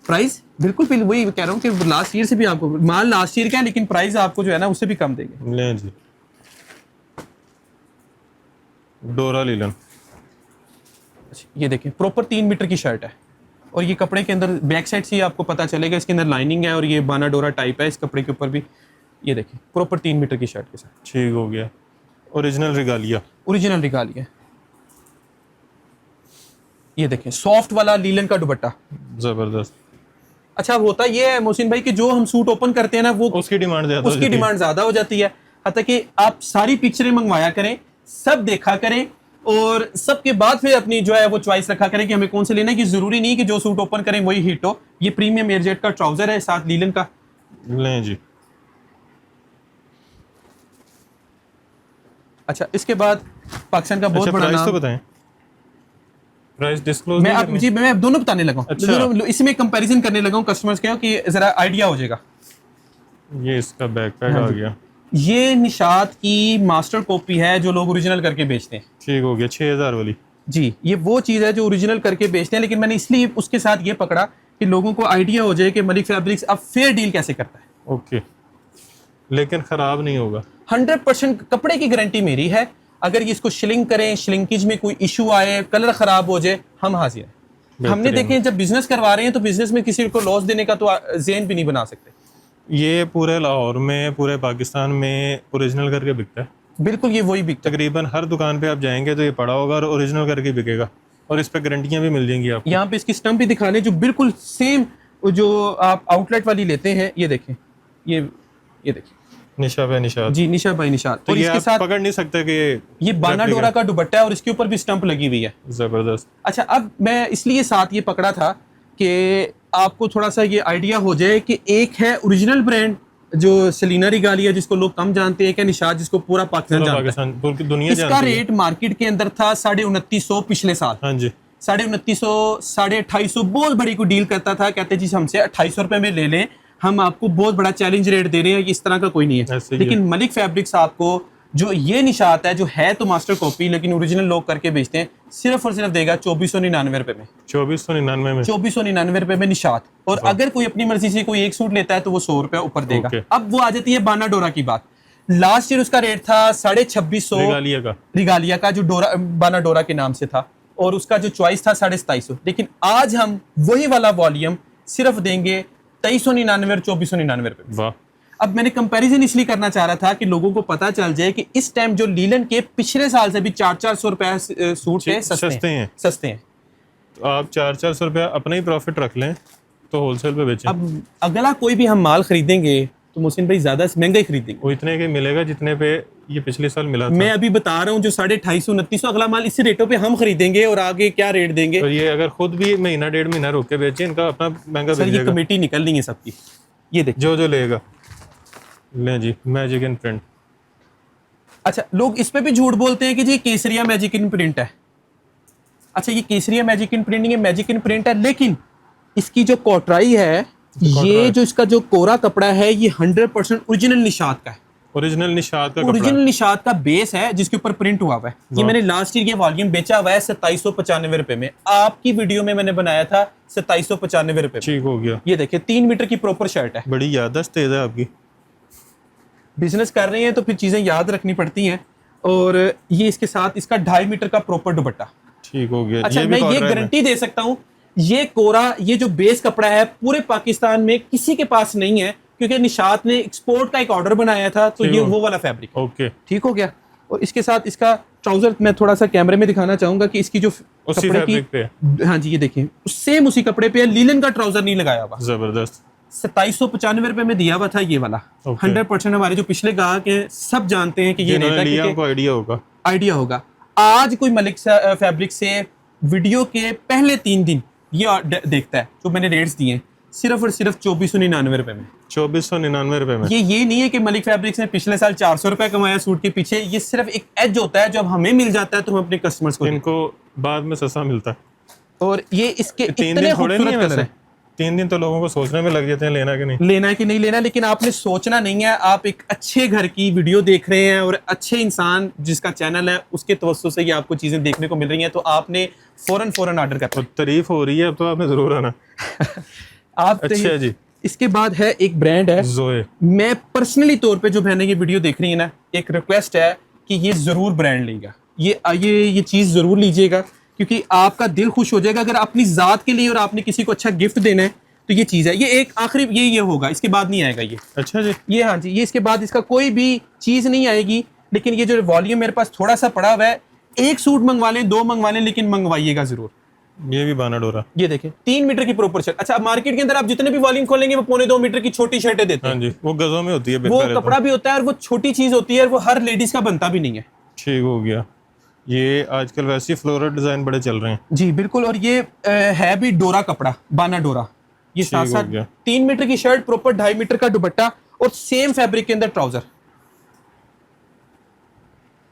प्राइस, बिल्कुल वही कह रहा हूँ कि लास्ट ईयर से भी आपको माल लास्ट ईयर का है, लेकिन प्राइस आपको जो है ना उससे भी कम देंगे। ले जी, डोरा लीलन। ये देखें, प्रॉपर 3 मीटर की शर्ट है, और ये कपड़े के अंदर बैक साइड से आपको पता चलेगा इसके अंदर लाइनिंग है, और ये बानाडोरा टाइप है इस कपड़े के ऊपर भी। ये देखें, प्रॉपर 3 मीटर की शर्ट के साथ। ठीक हो गया। Original regalia, original regalia. ये देखें, सॉफ्ट वाला लीलन का दुपट्टा, जबरदस्त। अच्छा, होता ये है मोहसिन भाई कि जो हम सूट ओपन करते हैं ना, वो उसकी डिमांड ज्यादा हो जाती है। हत्ता कि आप सारी पिक्चरें मंगवाया करें, सब देखा करें, और सबके बाद फिर अपनी जो है वो चॉइस रखा करें कि हमें कौन से लेना है, कि जरूरी नहीं कि जो सूट ओपन करें वही हिट हो। ये प्रीमियम एयरजेट का ट्राउजर है, साथ लीलन का। लें जी। अच्छा, इसके बाद पाकिस्तान का बहुत बड़ा नाम, तो बताएं, प्राइस डिस्क्लोज मैं दोनों बताने लगा हूं। अच्छा, इसमें कंपैरिजन करने लगा हूं कस्टमर्स के, कि जरा आइडिया हो जाएगा। ये इसका बैकपैक आ गया, ये निशात की मास्टर कॉपी है जो लोग ओरिजिनल करके बेचते हैं। ठीक हो गया, 6000 वाली। जी, ये वो चीज़ है जो ओरिजिनल करके बेचते हैं, लेकिन मैंने इसलिए उसके साथ ये पकड़ा कि लोगों को आइडिया हो जाए कि मलिक फैब्रिक्स अब फेयर डील कैसे करता है। ओके, लेकिन ख़राब नहीं होगा। 100% कपड़े की गारंटी मेरी है। अगर ये इसको शिलिंग करें, शिलिंकेज में कोई इशू आए, कलर ख़राब हो जाए, हम हाजिर हैं। हमने देखें जब बिजनेस करवा रहे हैं तो बिजनेस में किसी को लॉस देने का तो ज़हन भी नहीं बना सकते। ये पूरे लाहौर में, पूरे पाकिस्तान में ओरिजिनल करके बिकता है। बिल्कुल, ये वही बिकता है। तकरीबन हर दुकान पे आप जाएंगे तो ये पड़ा होगा और ओरिजिनल करके बिकेगा, और इस पे गारंटियां भी मिल जाएंगी आपको। यहाँ पे इसकी स्टम्प भी दिखा लें जो बिल्कुल सेम जो आप आउटलेट वाली लेते हैं। ये देखें, ये देखें, निशा भाई निशात। जी, निशा भाई निशात। तो और ये इसके आप साथ पकड़ नहीं सकते कि ये बाना डोरा का दुपट्टा है और इसके ऊपर भी स्टंप लगी हुई है। जबरदस्त। अच्छा, अब मैं इसलिए साथ ये पकड़ा था कि आपको थोड़ा सा ये आइडिया हो जाए कि एक है ओरिजिनल ब्रांड जो सेलिना रिगालिया जिसको लोग कम जानते हैं, एक है निशात जिसको पूरा पाकिस्तान जानता है। पूरी दुनिया इसका जानती है। रेट मार्केट के अंदर था 2950 पिछले साल। हाँ जी, 2950, 2850 बहुत बड़ी को डील करता था। कहते जी हमसे 2800 रुपए में ले लें, हम आपको बहुत बड़ा चैलेंज रेट दे रहे हैं। इस तरह का कोई नहीं है। लेकिन मलिक फैब्रिक्स आपको जो ये निशात है, जो है तो मास्टर कॉपी लेकिन ओरिजिनल लोग करके बेचते हैं, सिर्फ और सिर्फ देगा 2499 रुपए में। 2499 में 2499 रुपए में निशात। और अगर कोई अपनी मर्जी से कोई एक सूट लेता है तो वो 100 रुपए ऊपर देगा। अब वो आ जाती है बाना डोरा की बात। लास्ट ईयर उसका रेट था 2650 रिगालिया का जो डोरा बाना डोरा के नाम से था, और उसका जो चॉइस था 2750। लेकिन आज हम वही वाला वॉल्यूम सिर्फ देंगे 2399 और 2499 रुपए। वाह। अब मैंने कंपैरिजन इसलिए करना चाह रहा था कि लोगों को पता चल जाए कि इस टाइम जो लीलन के पिछले साल से भी 400-400 रुपए सूट है, सस्ते हैं। तो आप 400-400 रुपया अपना ही प्रॉफिट रख लें तो होलसेल पे बेचें। अब अगला कोई भी हम माल खरीदेंगे तो मोहसिन भाई ज्यादा महंगा ही खरीदेंगे। वो इतने के मिलेगा जितने पे ये पिछले साल मिला था। मैं अभी बता रहा हूँ जो 2850, 2900 अगला माल इसी रेटों पे हम खरीदेंगे, और आगे क्या रेट देंगे। और ये अगर खुद भी महीना 1.5 महीना रोक के बेचे, इनका अपना महंगा सर, ये कमेटी निकलनी है सबकी। ये देखिए, जो लेगा ले जी, मैजिक इन प्रिंट। अच्छा, लोग इस पे भी झूठ बोलते हैं कि जी केसरिया मैजिक इन प्रिंट है। अच्छा, ये केसरिया मैजिक इन प्रिंट नहीं है, मैजिक इन प्रिंट है, लेकिन इसकी जो कोटराई है, ये जो इसका जो कोरा कपड़ा है, ये 100% ओरिजिनल निशात का है। ओरिजिनल निशात का ओरिजिनल निशात का बेस है जिसके ऊपर प्रिंट हुआ हुआ है। ये मैंने लास्ट ईयर ये वॉल्यूम बेचा हुआ है 2795 रुपए में। आपकी वीडियो में मैंने बनाया था 2795 रुपए। ठीक हो गया। ये देखिए, 3 मीटर की प्रॉपर शर्ट है। बड़ी याददाश्त तेज है आपकी। बिजनेस कर रहे हैं तो फिर चीजें याद रखनी पड़ती हैं। और ये इसके साथ इसका 2.5 मीटर का प्रॉपर दुपट्टा। ठीक हो गया। अच्छा, मैं ये गारंटी दे सकता हूँ, ये कोरा, ये जो बेस कपड़ा है पूरे पाकिस्तान में किसी के पास नहीं है, क्योंकि निशात ने एक्सपोर्ट का एक ऑर्डर बनाया था, तो ये वो वाला फैब्रिक। ओके, ठीक हो गया। और इसके साथ इसका ट्राउजर मैं थोड़ा सा कैमरे में दिखाना चाहूंगा कि इसकी जो कपड़े की पे। हाँ जी, ये देखिए, सेम उसी कपड़े पे है, लीलन का ट्राउजर नहीं लगाया हुआ। जबरदस्त। 2795 रुपए में दिया हुआ था ये वाला। 100% हमारे जो पिछले ग्राहक हैं सब जानते हैं कि ये आइडिया होगा। आज कोई मलिक फैब्रिक से वीडियो के पहले 3 दिन ये देखता है, जो मैंने रेट्स दिए सिर्फ और सिर्फ 2499 रुपए में। 2499 रुपए में। ये नहीं है कि मलिक फैब्रिक्स ने पिछले साल 400 रुपए कमाया सूट के पीछे। ये सिर्फ एक एज होता है, जब हमें मिल जाता है तो हम अपने कस्टमर्स को, इनको बाद में सस्ता मिलता है। और ये इसके 3 दिन थोड़े नहीं है। 3 दिन तो लोगों को सोचने में लग जाते हैं लेना है कि नहीं लेना, लेकिन आपने सोचना नहीं है। आप एक अच्छे घर की वीडियो देख रहे हैं और अच्छे इंसान जिसका चैनल है उसके तवज्जो से ये आपको चीजें देखने को मिल रही हैं, तो आपने फौरन ऑर्डर करना। तारीफ हो रही है, अब तो आपने जरूर आना। आप अच्छा जी। इसके बाद है एक ब्रांड है ज़ोए। मैं पर्सनली तौर पे जो मैंने ये वीडियो देख रही है ना, एक रिक्वेस्ट है कि ये जरूर ब्रांड लेगा, ये चीज जरूर लीजिएगा, क्योंकि आपका दिल खुश हो जाएगा। अगर अपनी जात के लिए और आपने किसी को अच्छा गिफ्ट देना है तो ये चीज है। ये एक आखिरी ये होगा, इसके बाद नहीं आएगा ये। अच्छा जी, ये हाँ जी, ये इसके बाद इसका कोई भी चीज नहीं आएगी। लेकिन ये जो वॉल्यूम मेरे पास थोड़ा सा पड़ा हुआ है, एक सूट मंगवा लें, 2 मंगवा लें, लेकिन मंगवाइएगा जरूर। ये भी बाना डोरा, ये देखें, 3 मीटर की प्रॉपर शर्ट। अच्छा, मार्केट के अंदर आप जितने भी वॉल्यूम खोलेंगे वो 2.25 मीटर की छोटी शर्टें देते हैं। हाँ जी, वो गजों में होती है, वो कपड़ा भी होता है और वो छोटी चीज होती है और वो हर लेडीज का बनता भी नहीं है। ठीक हो गया। ये आजकल वैसे फ्लोरल डिजाइन बड़े चल रहे हैं जी, बिल्कुल। और ये है भी डोरा कपड़ा, बाना डोरा। ये साथ साथ 3 मीटर की शर्ट, प्रॉपर 2.5 मीटर का दुपट्टा और सेम फैब्रिक के अंदर ट्राउजर।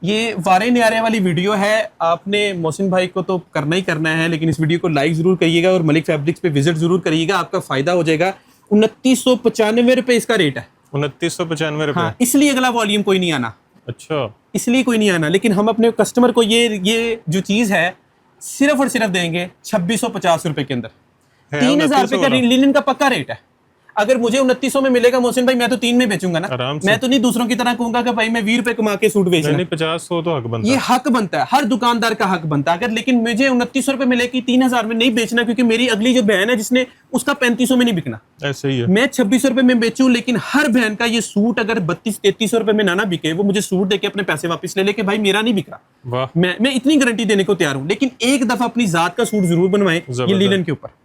ये वारे न्यारे वाली वीडियो है। आपने मोहसिन भाई को तो करना ही करना है, लेकिन इस वीडियो को लाइक जरूर करिएगा और मलिक फैब्रिक्स पे विजिट जरूर करिएगा, आपका फायदा हो जाएगा। 2995 रुपए इसका रेट है। 2995 रुपए। हाँ, इसलिए अगला वॉल्यूम कोई नहीं आना। अच्छा, इसलिए कोई नहीं आना, लेकिन हम अपने कस्टमर को ये जो चीज है सिर्फ और सिर्फ देंगे 2650 रुपए के अंदर। 3000 रुपए का लिनन का पक्का रेट है। अगर मुझे 2900 में मिलेगा मोहसिन भाई, मैं तो 3 में बेचूंगा ना। मैं तो नहीं दूसरों की तरह कहूंगा कि भाई मैं 20 रुपए कमा के सूट बेच रहा हूं। 50-100 तो हक बनता है। ये हक बनता है, हर दुकानदार का हक बनता है। अगर लेकिन मुझे 2900 रुपए मिलेगी, 3000 में नहीं बेचना, क्योंकि मेरी अगली जो बहन है जिसने उसका 3500 में नहीं बिकना, ऐसे ही है। मैं 2600 रुपए में बेचूं, लेकिन हर बहन का ये सूट अगर 3200-3300 रुपए में ना बिके, वो मुझे सूट देके अपने पैसे वापस ले लेके भाई मेरा नहीं बिक रहा। वाह, मैं इतनी गारंटी देने को तैयार हूं। लेकिन एक दफा अपनी जात का सूट जरूर बनवाएं ये लिनन के ऊपर।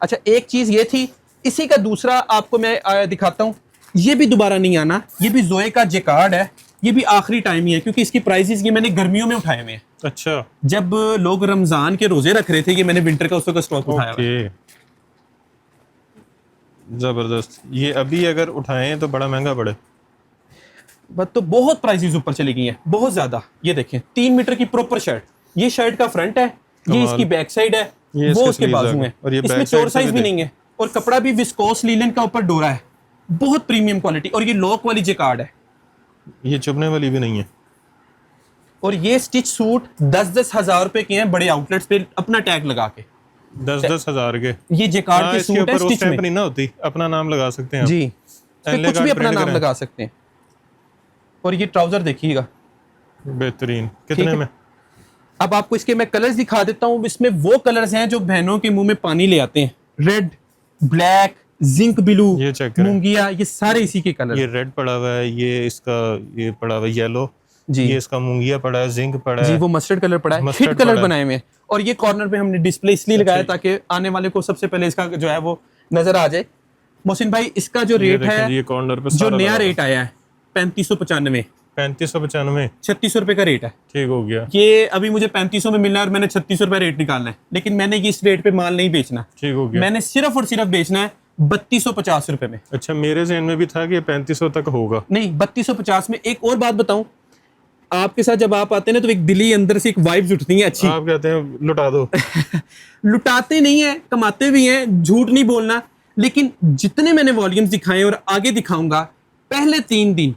अच्छा, एक चीज ये थी। इसी का दूसरा आपको मैं दिखाता हूं। ये भी दोबारा नहीं आना, ये भी जोए का जेकार्ड है। ये भी आखिरी टाइम ही है, क्योंकि इसकी प्राइसेस ये मैंने गर्मियों में उठाए हुए हैं। अच्छा, जब लोग रमजान के रोजे रख रहे थे, ये मैंने विंटर का उसका स्टॉक उठाया हुआ है। जबरदस्त। ये अभी अगर उठाएं तो बड़ा महंगा पड़े। बट तो बहुत प्राइसेस ऊपर चली गई हैं, बहुत ज्यादा। ये देखें, 3 मीटर की प्रॉपर शर्ट। ये शर्ट का फ्रंट है, ये इसकी बैक साइड है, वो उसके बाजू है। इसमें चोर साइज भी नहीं है, और कपड़ा भी विस्कोस लिनन का ऊपर डोरा है, बहुत प्रीमियम क्वालिटी। और ये लॉक वाली जेकार्ड है, ये चुभने वाली भी नहीं है। और ये स्टिच सूट 10-10 हजार रुपए के हैं बड़े आउटलेट्स पे, अपना टैग लगा के। 10-10 हजार के ये जेकार्ड के सूट है, स्टिच में नहीं ना होती, अपना नाम लगा सकते हैं जी, कुछ भी अपना नाम लगा सकते हैं। और ये ट्राउजर देखिएगा, बेहतरीन। कितने में? अब आपको इसके मैं कलर्स दिखा देता हूँ। इसमें वो कलर्स हैं जो बहनों के मुंह में पानी ले आते हैं। रेड, ब्लैक, जिंक ब्लू, ये चेक करें, मूंगिया, ये सारे इसी के कलर। ये रेड पड़ा हुआ है, ये इसका ये पड़ा हुआ है येलो जी, ये इसका मूंगिया पड़ा है, जिंक पड़ा है जी, वो मस्टर्ड कलर पड़ा है, हिट कलर बनाए हुए। और ये कॉर्नर पे हमने डिस्प्ले इसलिए लगाया ताकि आने वाले को सबसे पहले इसका जो है वो नजर आ जाए। मोहसिन भाई, इसका जो रेट है, ये कॉर्नर पे जो नया रेट आया है 3595, 3595, 3600 रुपए का रेट है। ठीक हो गया। ये अभी मुझे 3500 में मिलना है और मैंने 3600 रुपए रेट निकालना है, लेकिन मैंने इस रेट पे माल नहीं बेचना। ठीक हो गया। मैंने सिर्फ और सिर्फ बेचना है 3250 रुपए में। अच्छा, मेरे ज़हन में भी था कि 3500 तक होगा। नहीं, 3250 में। एक और बात बताऊं, आपके साथ जब आप आते हैं ना, तो एक दिली अंदर से एक वाइब्स उठती है अच्छी। आप कहते हैं लुटा दो। लुटाते नहीं है, कमाते भी हैं, झूठ नहीं बोलना। लेकिन जितने मैंने वॉल्यूम्स दिखाए और आगे दिखाऊंगा, पहले 3 दिन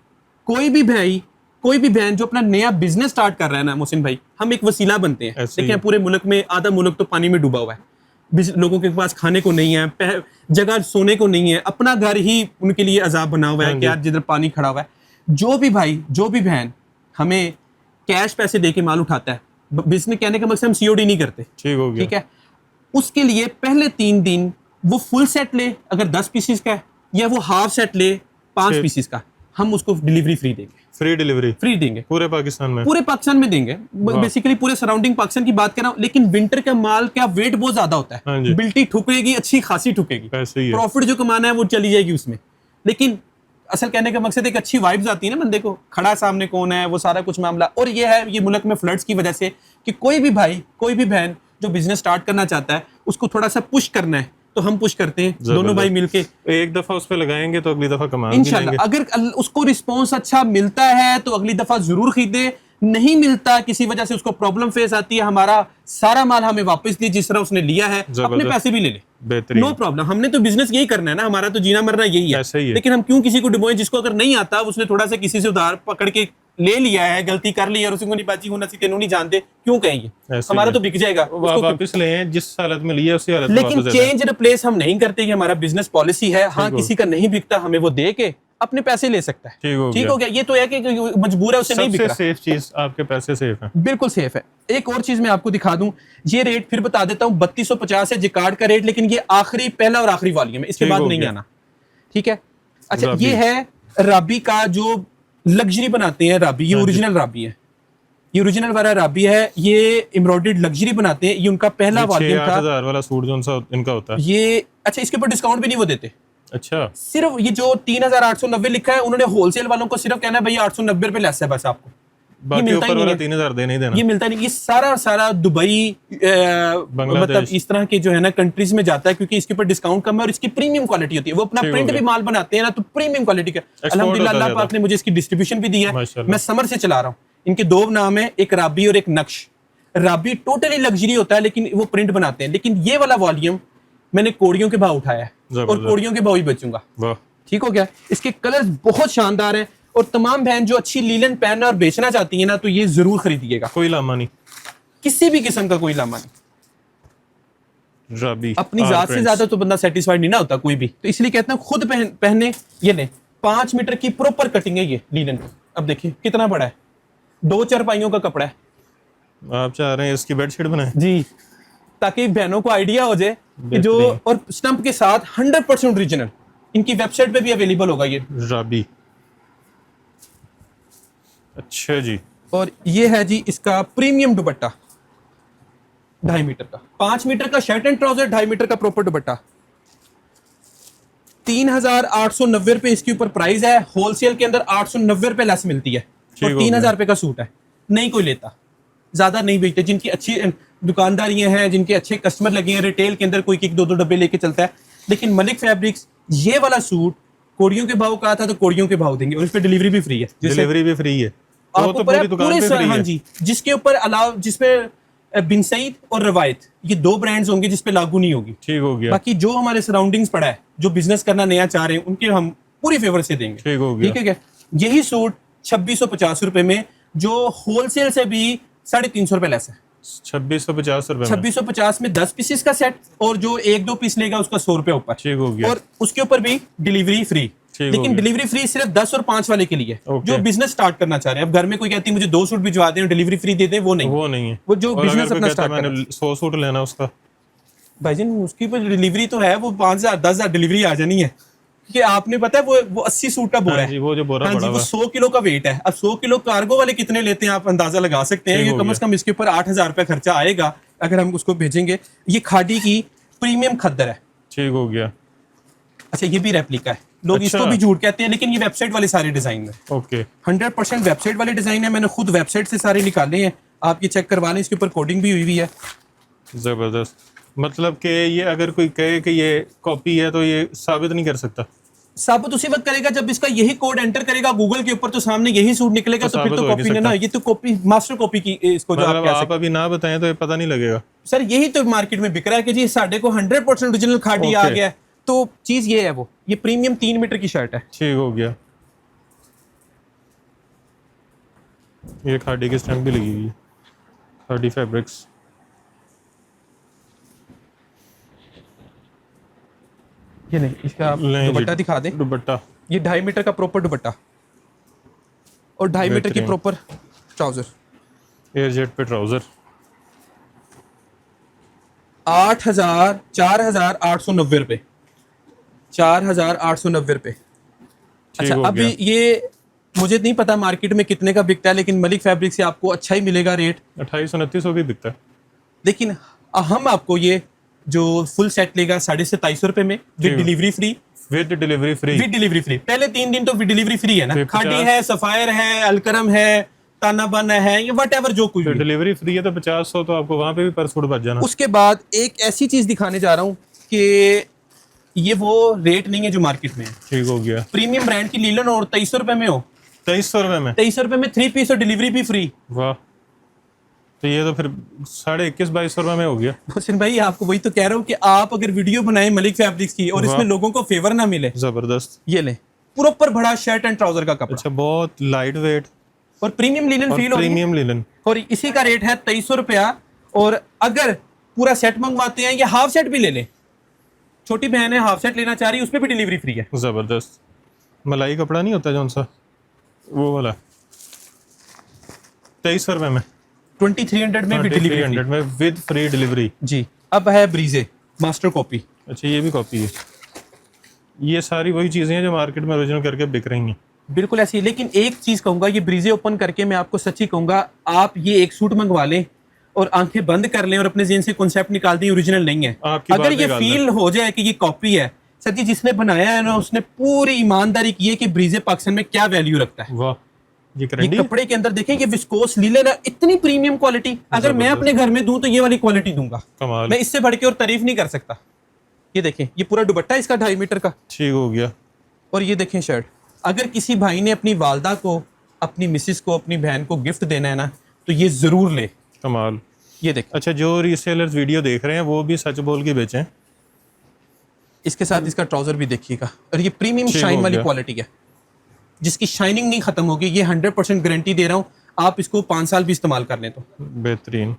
कोई भी भाई, कोई भी बहन जो अपना नया बिजनेस स्टार्ट कर रहा है ना मोहसिन भाई, हम एक वसीला बनते हैं। देखिए, पूरे मुल्क में आधा मुल्क तो पानी में डूबा हुआ है, लोगों के पास खाने को नहीं है, जगह सोने को नहीं है, अपना घर ही उनके लिए अजाब बना हुआ है कि यार जिधर पानी खड़ा हुआ है। जो भी भाई, जो भी बहन हमें कैश पैसे दे के माल उठाता है, बिजनेस कहने का मकसद हम सीओडी नहीं करते, ठीक हो गया, ठीक है, उसके लिए पहले 3 दिन वो फुल सेट ले, अगर 10 पीसीस का है, या वो हाफ सेट ले 5 पीसीस का, हम उसको डिलीवरी फ्री देंगे। फ्री डिलीवरी फ्री देंगे पूरे पाकिस्तान में? पूरे पाकिस्तान में देंगे। बेसिकली पूरे सराउंडिंग पाकिस्तान की बात कर रहा हूँ। लेकिन विंटर का माल का वेट बहुत ज्यादा होता है, हाँ जी, बिल्टी ठुकेगी, अच्छी खासी ठुकेगी, प्रॉफिट जो कमाना है वो चली जाएगी उसमें। लेकिन असल कहने का मकसद एक अच्छी वाइब्स आती है ना बंदे को, खड़ा सामने कौन है, वो सारा कुछ मामला। और ये है, ये मुल्क में फ्लड्स की वजह से कि कोई भी भाई, कोई भी बहन जो बिजनेस स्टार्ट करना चाहता है, उसको थोड़ा सा पुश करना है, तो हम पुश करते हैं दोनों भाई मिलके। एक दफा उस पे लगाएंगे तो अगली दफा कमाएंगे इंशाल्लाह। अगर उसको रिस्पांस अच्छा मिलता है तो अगली दफा जरूर खरीदे, नहीं मिलता, किसी वजह से उसको प्रॉब्लम फेस आती है, हमारा सारा माल हमें वापस दे, जिस तरह उसने लिया है, अपने पैसे भी ले ले, बेहतरीन, नो प्रॉब्लम। हमने तो बिजनेस यही करना है ना, हमारा तो जीना मरना यही है। ऐसा ही है। लेकिन हम क्यों किसी को डुबोएं जिसको अगर नहीं आता, उसने थोड़ा सा किसी से उधार पकड़ के ले लिया है, गलती कर ली है, और उसको नहीं बाजी होना सी तेनू नहीं जानते, क्यों कहेंगे? हमारा तो बिक जाएगा, वापस ले, जिस हालत में लिया उसी हालत में। लेकिन चेंज रिप्लेस हम नहीं करते, कि हमारा बिजनेस पॉलिसी है। हाँ, किसी का नहीं बिकता, हमें वो दे के अपने पैसे ले सकता है। ठीक हो गया। ये तो है कि मजबूर है, उसे नहीं बिक रहा। सबसे सेफ चीज, आपके पैसे सेफ हैं। बिल्कुल सेफ है। एक और चीज मैं आपको दिखा दूं, ये रेट फिर बता देता हूं, 3250 है जिकार्ड का रेट, लेकिन ये आखिरी, पहला और आखिरी वॉल्यूम है, इसके बाद नहीं आना, ठीक है। अच्छा, ये है राबी का जो लग्जरी बनाते हैं, राबी, ये ओरिजिनल राबी है, ये ओरिजिनल वाला राबी है, ये एम्ब्रॉयडर्ड लग्जरी बनाते हैं। ये उनका पहला वॉल्यूम था। 6000 वाला सूट जो इनका होता है ये। अच्छा, इसके ऊपर डिस्काउंट भी नहीं वो देते। अच्छा, सिर्फ ये जो 3890 लिखा है, उन्होंने होलसेल वालों को सिर्फ कहना है भैया 890 रुपए लेस है बस आपको, बाकी ऊपर वाला 3000 देना ही देना। ये मिलता नहीं। ये सारा दुबई, मतलब इस तरह के जो है ना कंट्रीज में जाता है, क्योंकि इसके ऊपर डिस्काउंट कम है और इसकी प्रीमियम क्वालिटी होती है। वो अपना प्रिंट भी माल बनाते हैं ना, तो प्रीमियम क्वालिटी का। अल्हम्दुलिल्लाह, अल्लाह पाक ने मुझे इसकी डिस्ट्रीब्यूशन भी दी है, मैं समर से चला रहा हूँ। इनके 2 नाम है, एक राबी और एक नक्श। राबी टोटली लग्जरी होता है, लेकिन वो प्रिंट बनाते हैं। लेकिन ये वाला वॉल्यूम मैंने कोड़ियों के भाव उठाया है, और कोड़ियों के भाव ही बेचूंगा, ठीक हो गया। इसके कलर्स बहुत शानदार हैं और तमाम बहन जो अच्छी लीलन पहनना और बेचना चाहती है ना, तो ये जरूर खरीदिएगा। कोई लामा नहीं, किसी भी किस्म का कोई लामा नहीं। राबी अपनी जात से ज्यादा तो बंदा सेटिस्फाइड नहीं ना होता कोई भी, तो इसलिए कहते हैं खुद पहने। ये ले 5 मीटर की प्रॉपर कटिंग है ये लीलन की। अब देखिए कितना बड़ा है, 2 चारपाइयों का कपड़ा है। आप चाह रहे हैं इसकी बेडशीट बनाए जी, ताकि बहनों को आइडिया हो जाए कि जो, और स्टंप के साथ 100% ओरिजिनल। इनकी वेबसाइट पे भी अवेलेबल होगा ये राबी। अच्छा जी। और ये है जी इसका प्रीमियम दुपट्टा 2.5 मीटर का, 5 मीटर का शर्ट एंड ट्राउजर, 2.5 मीटर का प्रॉपर दुपट्टा। 3,890 रुपए इसके ऊपर प्राइस है। होलसेल के अंदर 890 रुपए लेस मिलती है और 3,000 रुपए का सूट है। नहीं कोई लेता, ज्यादा नहीं बेचते। जिनकी अच्छी दुकानदारियां हैं, जिनके अच्छे कस्टमर लगे हैं, रिटेल के अंदर कोई 2 डब्बे लेके चलता है। लेकिन मलिक फैब्रिक्स ये वाला सूट कोड़ियों के भाव कहा था तो कोड़ियों के भाव देंगे और इस पे डिलीवरी भी फ्री है। डिलीवरी भी फ्री है, आपको तो पूरी दुकान पे फ्री हाँ है। जी, जिसके ऊपर अलाव, जिसपे बिन सईद और रवायत ये 2 ब्रांड्स होंगे जिसपे लागू नहीं होगी। ठीक हो गया। बाकी जो हमारे सराउंडिंग्स पड़ा है, जो बिजनेस करना नया चाह रहे हैं, उनके हम पूरी फेवर से देंगे। ठीक हो गया। ठीक है क्या? यही सूट 2650 रुपए में, जो होलसेल से भी 350 रुपए लेस है। 2650 रुपए 2650 में 10 पीसेस का सेट, और जो 1-2 पीस लेगा उसका 100 रुपए ऊपर। ठीक हो गया। और उसके ऊपर भी डिलीवरी फ्री। लेकिन डिलीवरी फ्री सिर्फ 10 और 5 वाले के लिए, जो बिजनेस स्टार्ट करना चाह रहे हैं। अब घर में कोई कहती है मुझे 2 सूट भिजवा दें और डिलीवरी फ्री दे दें, वो नहीं है। वो जो बिजनेस अपना स्टार्ट मैंने 100 सूट लेना उसका, भाईजान उसकी डिलीवरी तो है, वो 5,000 10,000 डिलीवरी आ जानी है। कि आपने पता है वो 80 सूट का बोरा है, वो जो बोरा हाँ जी, वो 100 किलो का वेट है। अब 100 किलो कार्गो वाले कितने लेते हैं आप अंदाजा लगा सकते हैं। ये कम से कम इसके ऊपर 8,000 रुपए खर्चा आएगा अगर हम उसको भेजेंगे। ये खादी की प्रीमियम खद्दर है। ठीक हो गया। अच्छा, ये भी रेप्लिका है, लोग इसको भी झूठ कहते हैं, लेकिन ये वेबसाइट वाले सारे डिजाइन है। ओके, 100% वेबसाइट वाले डिजाइन है। मैंने खुद वेबसाइट से सारे निकाले हैं, आप ये चेक करवा लें। इसके ऊपर कोडिंग भी हुई है। जबरदस्त। मतलब कि ये अगर कोई कहे कि ये कॉपी है तो ये साबित नहीं कर सकता। साबित उसी वक्त करेगा जब इसका यही कोड एंटर करेगा गूगल के ऊपर, तो सामने यही सूट निकलेगा, तो फिर तो कॉपी नहीं ना, ये तो कॉपी, मास्टर कॉपी की इसको जो मतलब आप अभी ना बताएं तो ये पता नहीं लगेगा। सर यही तो मार्केट में बिक रहा है कि जी साढ़े को 100% ओरिजिनल खादी आ गया है। तो चीज ये है, वो ये प्रीमियम 3 मीटर की शर्ट है। ठीक हो गया। ये खादी की स्टैंप भी लगी हुई है, खादी फैब्रिक्स। ये नहीं, इसका दुपट्टा दिखा दे। दुपट्टा ये 2.5 मीटर का प्रॉपर दुपट्टा और 2.5 मीटर की प्रॉपर ट्राउजर, एयर जेट पे ट्राउजर। 4,890 रुपए, 4,890 रुपए। अच्छा, अभी ये मुझे नहीं पता मार्केट में कितने का बिकता है, लेकिन मलिक फैब्रिक से आपको अच्छा ही मिलेगा रेट। 2800-2900 भी बिकता है, लेकिन हम आपको ये जो फुल सेट लेगा 2750 रुपए में, with delivery free. With delivery free, with delivery free. पहले 3 दिन तो विद डिलीवरी फ्री है ना। खादी है, सफायर है, अलकरम है, तानाबाना है, ये व्हाटएवर जो कुछ डिलीवरी फ्री है तो 50-100 तो आपको वहां पे भी पर सूट बच जाना। उसके बाद एक ऐसी चीज दिखाने जा रहा हूँ कि ये वो रेट नहीं है जो मार्केट में है। ठीक हो गया। प्रीमियम ब्रांड की लीलन और 2300 रुपए में हो, 2300 रुपए में, 2300 रुपए में 3 पीस और डिलीवरी भी फ्री। वाह, तो ये तो फिर 21,500 रुपए में हो गया। हुसैन भाई आपको वही तो कह रहा हूँ कि आप अगर वीडियो बनाए मलिक फैब्रिक्स की और इसमें लोगों को फेवर ना मिले, जबरदस्त। ये ले प्रॉपर बड़ा शर्ट एंड ट्राउजर का कपड़ा। अच्छा, बहुत लाइट वेट और प्रीमियम लिनन फील होगी। प्रीमियम लिनन, और इसी का रेट है 2300 रुपया। और अगर पूरा सेट मंगवाते हैं या हाफ सेट भी ले लें, छोटी बहन है हाफ सेट लेना चाह रही है, उसमें भी डिलीवरी फ्री है। जबरदस्त। मलाई कपड़ा नहीं होता जौन सा, वो वाला 2300 रुपए में, 2300 में विद डिलीवरी, 2300 में विद फ्री डिलीवरी जी। अब है ब्रीजे मास्टर कॉपी। अच्छा, ये भी कॉपी है। ये सारी वही चीजें हैं जो मार्केट में ओरिजिनल करके बिक रही हैं। बिल्कुल ऐसी। लेकिन एक चीज कहूंगा, ये ब्रीजे ओपन करके मैं आपको सच्ची कहूंगा, आप ये एक सूट मंगवा लें और आंखें बंद कर लें और अपने ज़हन से कॉन्सेप्ट निकाल दें ओरिजिनल नहीं है। अगर ये फील हो जाए कि ये कॉपी है, सर जी जिसने बनाया है ना उसने पूरी ईमानदारी की है कि ब्रीजे पाकिस्तान में क्या वैल्यू रखता है। वाह, ये कपड़े के अंदर देखें, ये विस्कोस लीलन है, इतनी प्रीमियम क्वालिटी। अगर मैं अपने घर में दूं तो ये वाली क्वालिटी दूंगा, मैं इससे बढ़ के और तारीफ नहीं कर सकता। ये देखें, ये पूरा दुपट्टा इसका 2.5 मीटर का। ठीक हो गया। और ये देखें शर्ट, अगर किसी भाई ने अपनी वालदा को, अपनी मिसिस को, अपनी बहन को गिफ्ट देना है ना, तो ये जरूर ले। कमाल। ये देखें। अच्छा, जो रीसेलर्स वीडियो देख रहे हैं वो भी सच बोल के बेचें। इसके साथ इसका ट्राउजर भी देखिएगा, और ये प्रीमियम शाइन वाली क्वालिटी है जिसकी शाइनिंग नहीं खत्म होगी। ये 100% गारंटी दे रहा हूँ, आप इसको 5 साल भी इस्तेमाल कर लें तो। बेहतरीन।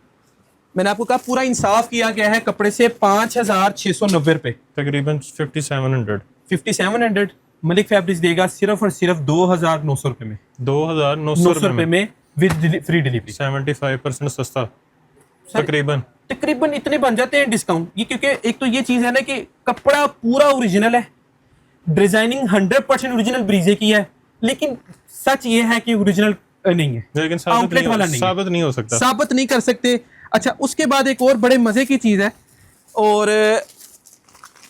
मैंने आपको कहा पूरा इंसाफ किया गया है कपड़े से। 5690 रुपए, तकरीबन 5700। मलिक फैब्रिक्स देगा सिर्फ और सिर्फ 2900 रुपए में। 2900 रुपए में विद फ्री डिलीवरी। 75% सस्ता तकरीबन इतने बन जाते हैं डिस्काउंट। ये क्योंकि एक तो ये चीज है ना कि कपड़ा पूरा ओरिजिनल है, डिजाइनिंग 100% ओरिजिनल ब्रीजे की है, लेकिन सच ये है कि ओरिजिनल नहीं है, लेकिन आउटलेट वाला नहीं, साबित नहीं हो सकता, साबित नहीं कर सकते। अच्छा, उसके बाद एक और बड़े मजे की चीज है, और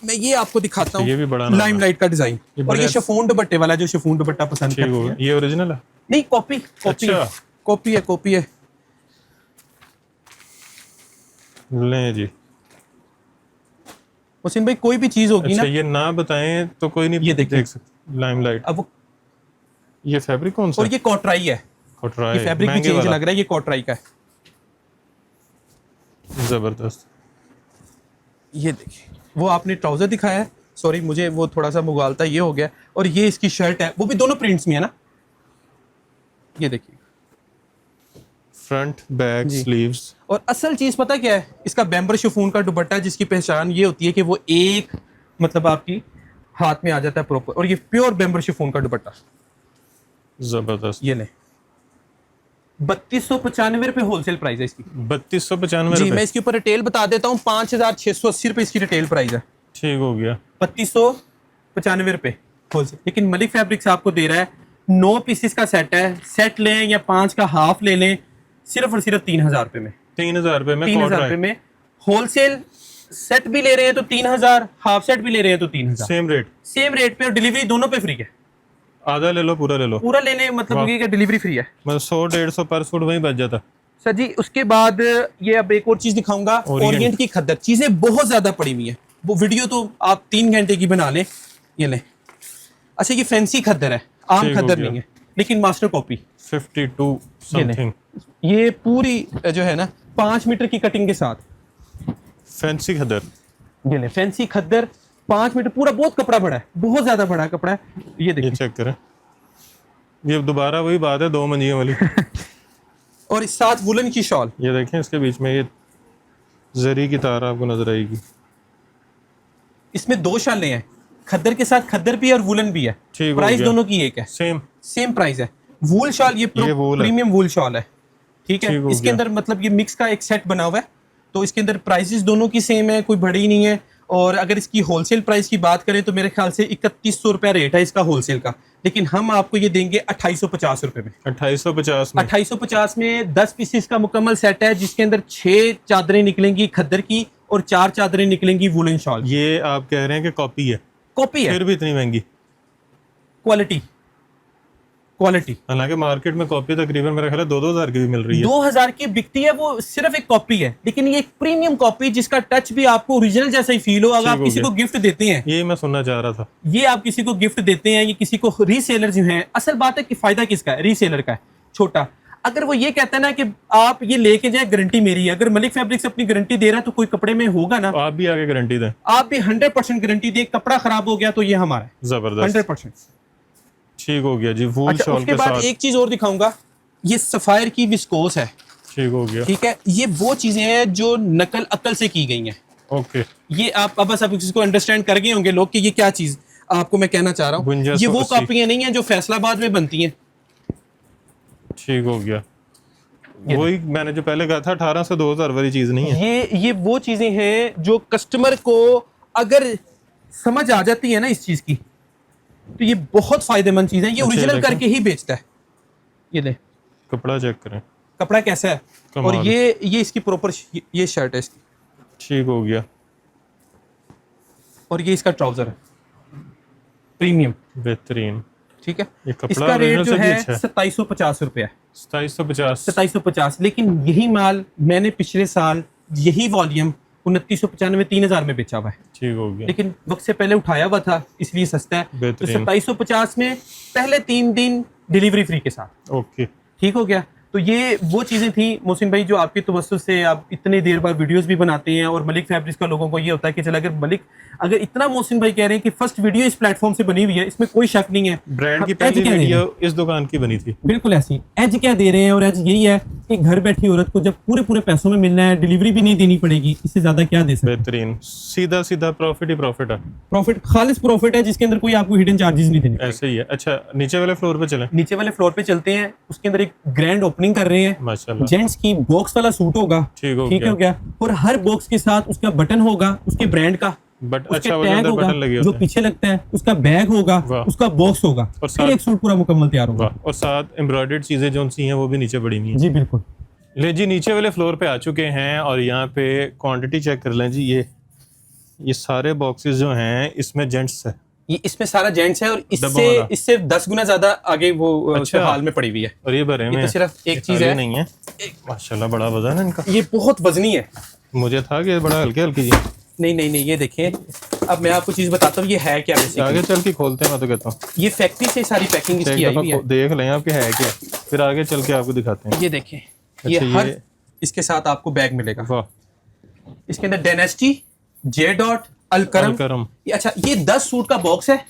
मैं ये आपको दिखाता हूँ, ये भी बड़ा लाइमलाइट का डिजाइन, और ये शिफॉन दुपट्टे वाला, जो शिफॉन दुपट्टा पसंद करते हैं। ये ओरिजिनल है? नहीं, कॉपी है। ले जी हुसैन भाई, कोई भी चीज होगी ना, ये ना बताएं तो कोई नहीं ये देख सकता। लाइमलाइट। अब ये फैब्रिक कौन सा? और ये कॉटराई है। कॉटराई, ये फैब्रिक भी चेंज लग रहा है, ये कॉटराई का है। जबरदस्त। ये देखिए, वो आपने ट्राउजर दिखाया है, सॉरी मुझे वो थोड़ा सा मुगालता ये हो गया, और ये इसकी शर्ट है, वो भी दोनों प्रिंट्स में है ना। ये देखिए, फ्रंट बैक स्लीव्स। और असल चीज पता क्या है, इसका बैम्बर शिफॉन का दुपट्टा, जिसकी पहचान ये होती है कि वो एक मतलब आपकी हाथ में आ जाता है प्रॉपर, और ये प्योर बैम्बर शिफॉन का दुपट्टा। जबरदस्त। ये ले 3295 रुपए होलसेल प्राइस है इसकी। 3295 जी, मैं इसके ऊपर रिटेल बता देता हूँ, 5680 रुपए इसकी रिटेल प्राइस है। ठीक हो गया। 3295 रुपए होलसेल। लेकिन मलिक फैब्रिक्स आपको दे रहा है 9 पीसेस का सेट है, सेट लें या 5 का हाफ ले लें, सिर्फ और सिर्फ 3000 रुपए में। 3000 रुपए में, 3000 रुपए में होलसेल सेट भी ले रहे हैं तो 3000, हाफ सेट भी ले रहे हैं तो 3000। सेम रेट पे, और डिलीवरी दोनों पे फ्री है। आधा ले लो, पूरा ले लो। पूरा लेने मतलब ये कि डिलीवरी फ्री है, मतलब 100-150 पर सूट वहीं बच जाता सर जी। उसके बाद ये अब एक और चीज दिखाऊंगा, ओरिएंट की खद्दर। चीजें बहुत ज्यादा पड़ी हुई है, वो वीडियो तो आप 3 घंटे की बना लें। ये लें, अच्छा ये फैंसी खद्दर है, आम खद्दर नहीं है, लेकिन मास्टर कॉपी 52 समथिंग। ये पूरी जो है ना 5 मीटर की कटिंग के साथ फैंसी खद्दर। ये लें, फैंसी खद्दर 5 मीटर पूरा, बहुत कपड़ा बड़ा है, बहुत ज्यादा बड़ा कपड़ा है। ये देखिए, चेक करें, ये दोबारा वही बात है 2 मंजियों वाली। और इस साथ वुलन की शॉल। ये देखें, इसके बीच में ये जरी की तार आपको नजर आएगी। इसमें 2 शालें हैं, खद्दर के साथ खद्दर भी है और वुलन भी है। प्राइस दोनों की एक है, सेम प्राइस है। वूल शॉल, ये प्रीमियम वूल शॉल है, ठीक है। इसके अंदर मतलब ये मिक्स का एक सेट बना हुआ है, तो इसके अंदर प्राइसेस दोनों की सेम है, कोई बड़ी नहीं है। और अगर इसकी होलसेल प्राइस की बात करें तो मेरे ख्याल से 3100 रुपया रेट है इसका होलसेल का, लेकिन हम आपको ये देंगे 2850 रुपए में। 2850 में 10 पीसेस का मुकम्मल सेट है, जिसके अंदर 6 चादरें निकलेंगी खद्दर की और 4 चादरें निकलेंगी वुलन शॉल। ये आप कह रहे हैं कि कॉपी है? कॉपी है, फिर भी इतनी महंगी। क्वालिटी हालांकि मार्केट में कॉपी तकरीबन मेरा ख्याल है 2-2000 की भी मिल रही है। 2000 की बिकती है, वो सिर्फ एक कॉपी है, लेकिन ये एक प्रीमियम कॉपी जिसका टच भी आपको ओरिजिनल जैसा ही फील हो। अगर आप किसी को गिफ्ट देते हैं, ये मैं सुनना चाह रहा था, ये आप किसी को गिफ्ट देते हैं, ये किसी को रीसेलर जो है, असल बात है कि फायदा किसका है, रीसेलर का है, छोटा। अगर वो ये कहता है ना कि आप ये लेके जाए, गारंटी मेरी है। अगर मलिक फैब्रिक्स अपनी गारंटी दे रहा है तो कोई कपड़े में होगा ना, आप भी आगे गारंटी दें, आप भी 100% गारंटी दें। कपड़ा खराब हो गया तो ये हमारा है, जबरदस्त, 100%। ठीक हो गया जी। वूल शॉल उसके बाद एक चीज और दिखाऊंगा, ये सफायर की विस्कोस है, ठीक हो गया, ठीक है। ये वो चीजें हैं जो नकल अकल से की गई हैं। ओके, ये आप बस आप इसको अंडरस्टैंड कर गए होंगे लोग कि ये क्या चीज आपको मैं कहना चाह रहा हूँ। ये वो कॉपियां नहीं है जो फैसलाबाद में बनती हैं। ठीक हो गया, वही मैंने जो पहले कहा था 18 से 2000 वाली चीज नहीं है। ये वो चीजें हैं जो कस्टमर को अगर समझ आ जाती है ना इस चीज की, तो ये बहुत फायदेमंद चीज है। ये ओरिजिनल करके ही बेचता है। ये ले, कपड़ा चेक करें, कपड़ा कैसा है, और ये इसकी प्रॉपर ये शर्ट है इसकी, ठीक हो गया। और ये इसका ट्राउजर है, प्रीमियम, बेहतरीन, ठीक है। ये कपड़ा इसका रेट जो है 2750 रुपया है। 2750, लेकिन यही माल मैंने पिछले साल यही वॉल्यूम 2995 3000 में बेचा हुआ है, ठीक हो गया। लेकिन वक्त से पहले उठाया हुआ था इसलिए सस्ता है। तो 2750 में पहले 3 दिन डिलीवरी फ्री के साथ, ओके, ठीक हो गया। तो ये वो चीज़ें थी मोहसिन भाई जो आपकी तवज्जुह से आप इतने देर बाद वीडियोस भी बनाते हैं। और मलिक फैब्रिक्स का लोगों को ये होता है कि चल अगर इतना मोहसिन भाई कह रहे हैं कि फर्स्ट वीडियो इस प्लेटफॉर्म से बनी हुई है, इसमें कोई शक नहीं है, ब्रांड की पहली वीडियो इस दुकान की बनी थी। बिल्कुल ऐसी एज क्या दे रहे हैं, और एज यही है कि घर बैठी औरत को जब पूरे पैसों में मिलना है, डिलीवरी भी नहीं देनी पड़ेगी, इससे ज्यादा क्या दे सकते हैं। बेहतरीन, सीधा सीधा प्रॉफिट ही प्रॉफिट है, प्रॉफिट खालिस प्रॉफिट है, जिसके अंदर कोई आपको हिडन चार्जेस नहीं देने। ऐसे ही है। अच्छा, नीचे वाले फ्लोर पे चलें। नीचे वाले फ्लोर पे चलते हैं, उसके अंदर एक ग्रैंड ओपनिंग कर रहे हैं। माशाल्लाह, जेंट्स की बॉक्स वाला सूट होगा, ठीक हो गया, और हर बॉक्स के साथ उसका बटन होगा उसके ब्रांड का, बट उसके अच्छा टैग होगा बटन लगे जो होते हैं। पीछे लगता है, उसका बैग होगा, उसका बॉक्स होगा, और फिर एक सूट पूरा मुकम्मल तैयार होगा। और साथ एम्ब्रॉयडर्ड चीजें जो सी हैं वो भी नीचे पड़ी हुई हैं। जी बिल्कुल। ले जी, नीचे वाले फ्लोर पे आ चुके हैं और यहाँ पे क्वांटिटी चेक कर लें जी। ये सारे बॉक्सेस जो हैं इसमें जेंट्स है, ये इसमें सारा जेंट्स है, और इससे 10 गुना ज्यादा आगे वो अच्छा हाल में पड़ी हुई है। और ये भरे में तो सिर्फ एक चीज है, नहीं है। माशाल्लाह, बड़ा वजन है इनका। ये बहुत वजनी है। मुझे था कि बड़ा हल्के हल्की जी। नहीं, ये देखें, अब मैं आपको चीज बताता हूँ ये है क्या। आगे चल के खोलते हैं, मैं तो कहता हूँ ये फैक्ट्री से सारी पैकिंग इसकी आई हुई है। देख लें आपके है क्या, फिर आगे चल के आपको दिखाते हैं। ये देखें, ये हर इसके साथ आपको बैग मिलेगा। वाह, इसके अंदर डायनेस्टी, जे डॉट, अलकरम। अच्छा, ये 10 सूट का बॉक्स है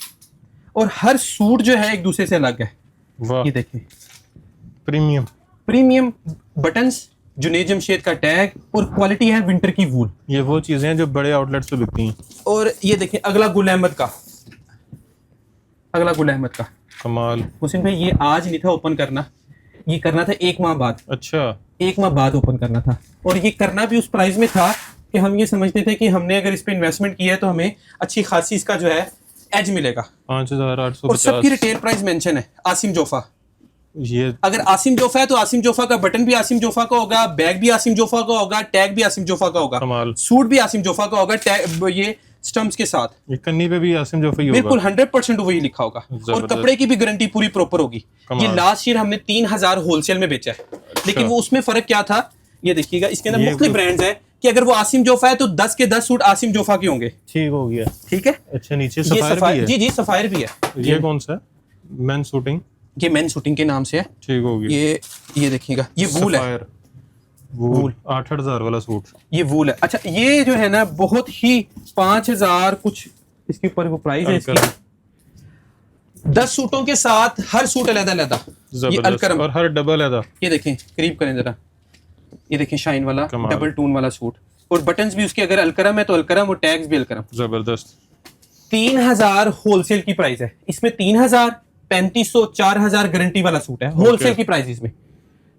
और हर सूट जो है एक दूसरे से अलग है। वाह, ये देखें, प्रीमियम बटन्स, जुनेद जमशेद का टैग, और क्वालिटी है विंटर की वूल। ये वो चीजें हैं जो बड़े आउटलेट्स पे बिकती हैं। और ये देखें, अगला गुल अहमद का कमाल। हुसैन भाई ये आज नहीं था ओपन करना, ये करना था 1 माह बाद। अच्छा, 1 माह बाद ओपन करना था, और ये करना भी उस प्राइस में था कि हम ये समझते थे कि हमने अगर इस पे इन्वेस्टमेंट किया है तो हमें अच्छी खासी इसका जो है एज मिलेगा। 5850। और सबकी रिटेल प्राइस मेंशन है। आसिम जोफा, ये अगर आसिम जोफा है तो आसिम जोफा का बटन भी आसिम जोफा का होगा, बैग भी आसिम जोफा का होगा, टैग भी आसिम जोफा का होगा, कमाल। सूट भी आसिम जोफा का होगा, टैग ये स्टम्प्स के साथ। ये कन्नी पे भी आसिम जोफा ही होगा, बिल्कुल 100% वही लिखा होगा। और कपड़े की भी गारंटी पूरी प्रॉपर होगी। ये लास्ट ईयर हमने 3000 होलसेल में बेचा है। लेकिन वो उसमें फर्क क्या था, ये देखिएगा, इसके अंदर मुख्तलिफ ब्रांड्स हैं कि अगर वो आसिम जोफा है तो 10 के 10 सूट आसिम जोफा के होंगे। ठीक हो गया, ठीक है। अच्छा, नीचे सफायर भी है। जी सफायर भी है। ये कौन सा है? मेन शूटिंग, ये मेन शूटिंग के नाम से है। ठीक हो गया। ये देखिएगा, ये वूल है, वूल 8,000 वाला सूट, ये वूल है। अच्छा, ये जो है ना बहुत ही 5000 कुछ इसके ऊपर वो प्राइस है इसकी। 10 सूटों के साथ हर सूट अलग-अलग, ये अलकरम, और हर डबल है। ये देखें, करीब करें जरा, ये देखें शाइन वाला डबल टून वाला सूट, और बटन्स भी उसके अगर अलकरम है तो अलकरम, और टैग्स भी अलकरम। जबरदस्त। 3000 होलसेल की प्राइस है इसमें। 3000, 3500, 4000 गारंटी वाला सूट है होलसेल की प्राइस इसमें।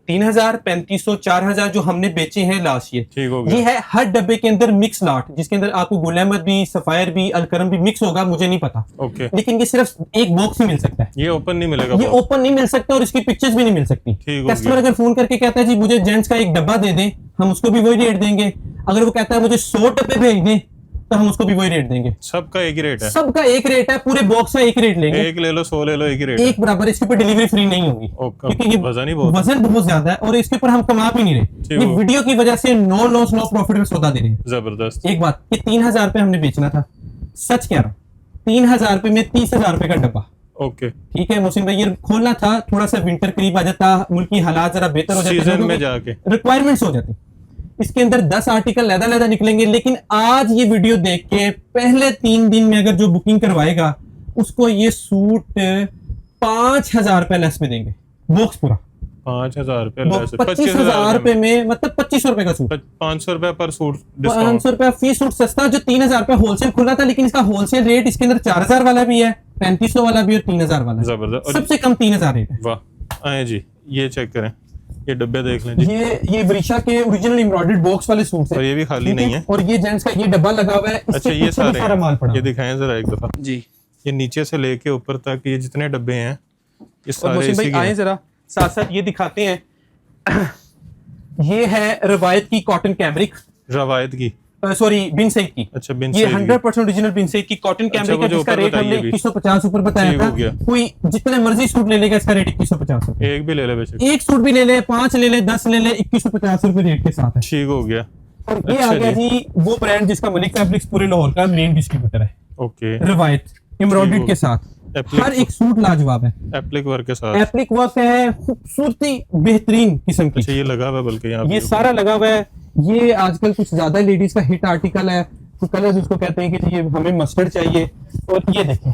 3000, 3500, 4000 जो हमने बेचे हैं लास्ट ईयर, ये है हर डब्बे के अंदर मिक्स लॉट, जिसके अंदर आपको गुल अहमद भी, सफायर भी, अलकरम भी मिक्स होगा, मुझे नहीं पता। लेकिन ये सिर्फ एक बॉक्स ही मिल सकता है, ये ओपन नहीं मिलेगा, ये ओपन नहीं मिल सकता, और इसकी पिक्चर्स भी नहीं मिल सकती। कस्टमर अगर फोन करके कहता है जी मुझे जेंट्स का एक डब्बा दे दें, हम उसको भी वही रेट देंगे। अगर वो कहता है मुझे 100 डब्बे भेज दें तो हम उसको भी वही रेट देंगे। सबका एक ही रेट है, सबका एक रेट है, पूरे बॉक्स का एक रेट लेंगे। एक ले लो, 100 ले लो, एक ही रेट, एक बराबर। इसके ऊपर डिलीवरी फ्री नहीं होगी क्योंकि ये वजन बहुत ज्यादा है, और इसके ऊपर हम कमा भी नहीं रहे। ये वीडियो की वजह से नो लॉस नो प्रॉफिट में सौदा दे रहे हैं। जबरदस्त। एक बात, ये 3000 रुपए हमने बेचना था, सच कह रहा हूँ, 3000 रुपए में 30,000 रुपए का डब्बा। ओके, ठीक है मोहसिन भाई, ये खोलना था, थोड़ा सा विंटर करीब आ जाता, मुल्क की हालात जरा बेहतर हो जाते, सीजन में जाके रिक्वायरमेंट्स हो जाती, इसके अंदर 10 आर्टिकल लहदा निकलेंगे। लेकिन आज ये वीडियो देख के पहले 3 दिन में अगर जो बुकिंग करवाएगा उसको ये सूट 5000 रुपए लेस में देंगे, बॉक्स पूरा 5000 रुपए, 25,000 रुपए में, मतलब 2500 रुपए का सूट, 500 रुपए पर सूट, 500 रुपए फी सूट सस्ता, जो 3000 रुपए होलसेल खुला था। लेकिन इसका होलसेल रेट इसके अंदर 4000 वाला भी है, 3500 वाला भी, और 3000 वाला। जबरदस्त, सबसे कम 3000 रेट है। वाह, आए जी, ये चेक करें, ये डब्बे देख लें जी। ये वरीशा के ओरिजिनल एम्ब्रॉयडर्ड बॉक्स वाले सूट हैं, और ये भी खाली नहीं है। और ये जेंट्स का ये डब्बा लगा हुआ है। अच्छा, ये सारा माल पड़ा, ये दिखाएं जरा एक दफा जी। ये नीचे से लेके ऊपर तक ये जितने डब्बे हैं ये सारे इसी के आए जरा साथ साथ ये दिखाते हैं। ये है रवायत की कॉटन कैमरिक, रवायत की, सॉरी बिन सईद की। अच्छा, बिन ये 100% ओरिजिनल बिन सईद की कॉटन कैमरिक है, जिसका रेट हमने 2150 ऊपर बताया था। कोई जितने मर्जी सूट ले लेगा, इसका रेट 2150 रुपए। एक भी ले ले बेशक, एक सूट भी ले ले, 5 ले ले, 10 ले ले, 2150 रुपए रेट के साथ है। ठीक हो गया। और ये आ गया जी वो ब्रांड जिसका मलिक फैब्रिक्स पूरे लाहौर का मेन डिस्ट्रीब्यूटर है। ओके, रवायत एम्ब्रॉयडर्ड के साथ। हर एक सूट लाजवाब है, एप्लिक वर्क के साथ, एप्लिक वर्क है, खूबसूरती बेहतरीन किस्म की। अच्छा ये लगा हुआ है बल्कि यहाँ ये सारा लगा हुआ है। ये आजकल कुछ ज्यादा लेडीज का हिट आर्टिकल है, तो कलर्स उसको कहते हैं कि ये हमें मस्टर्ड चाहिए। और ये देखें,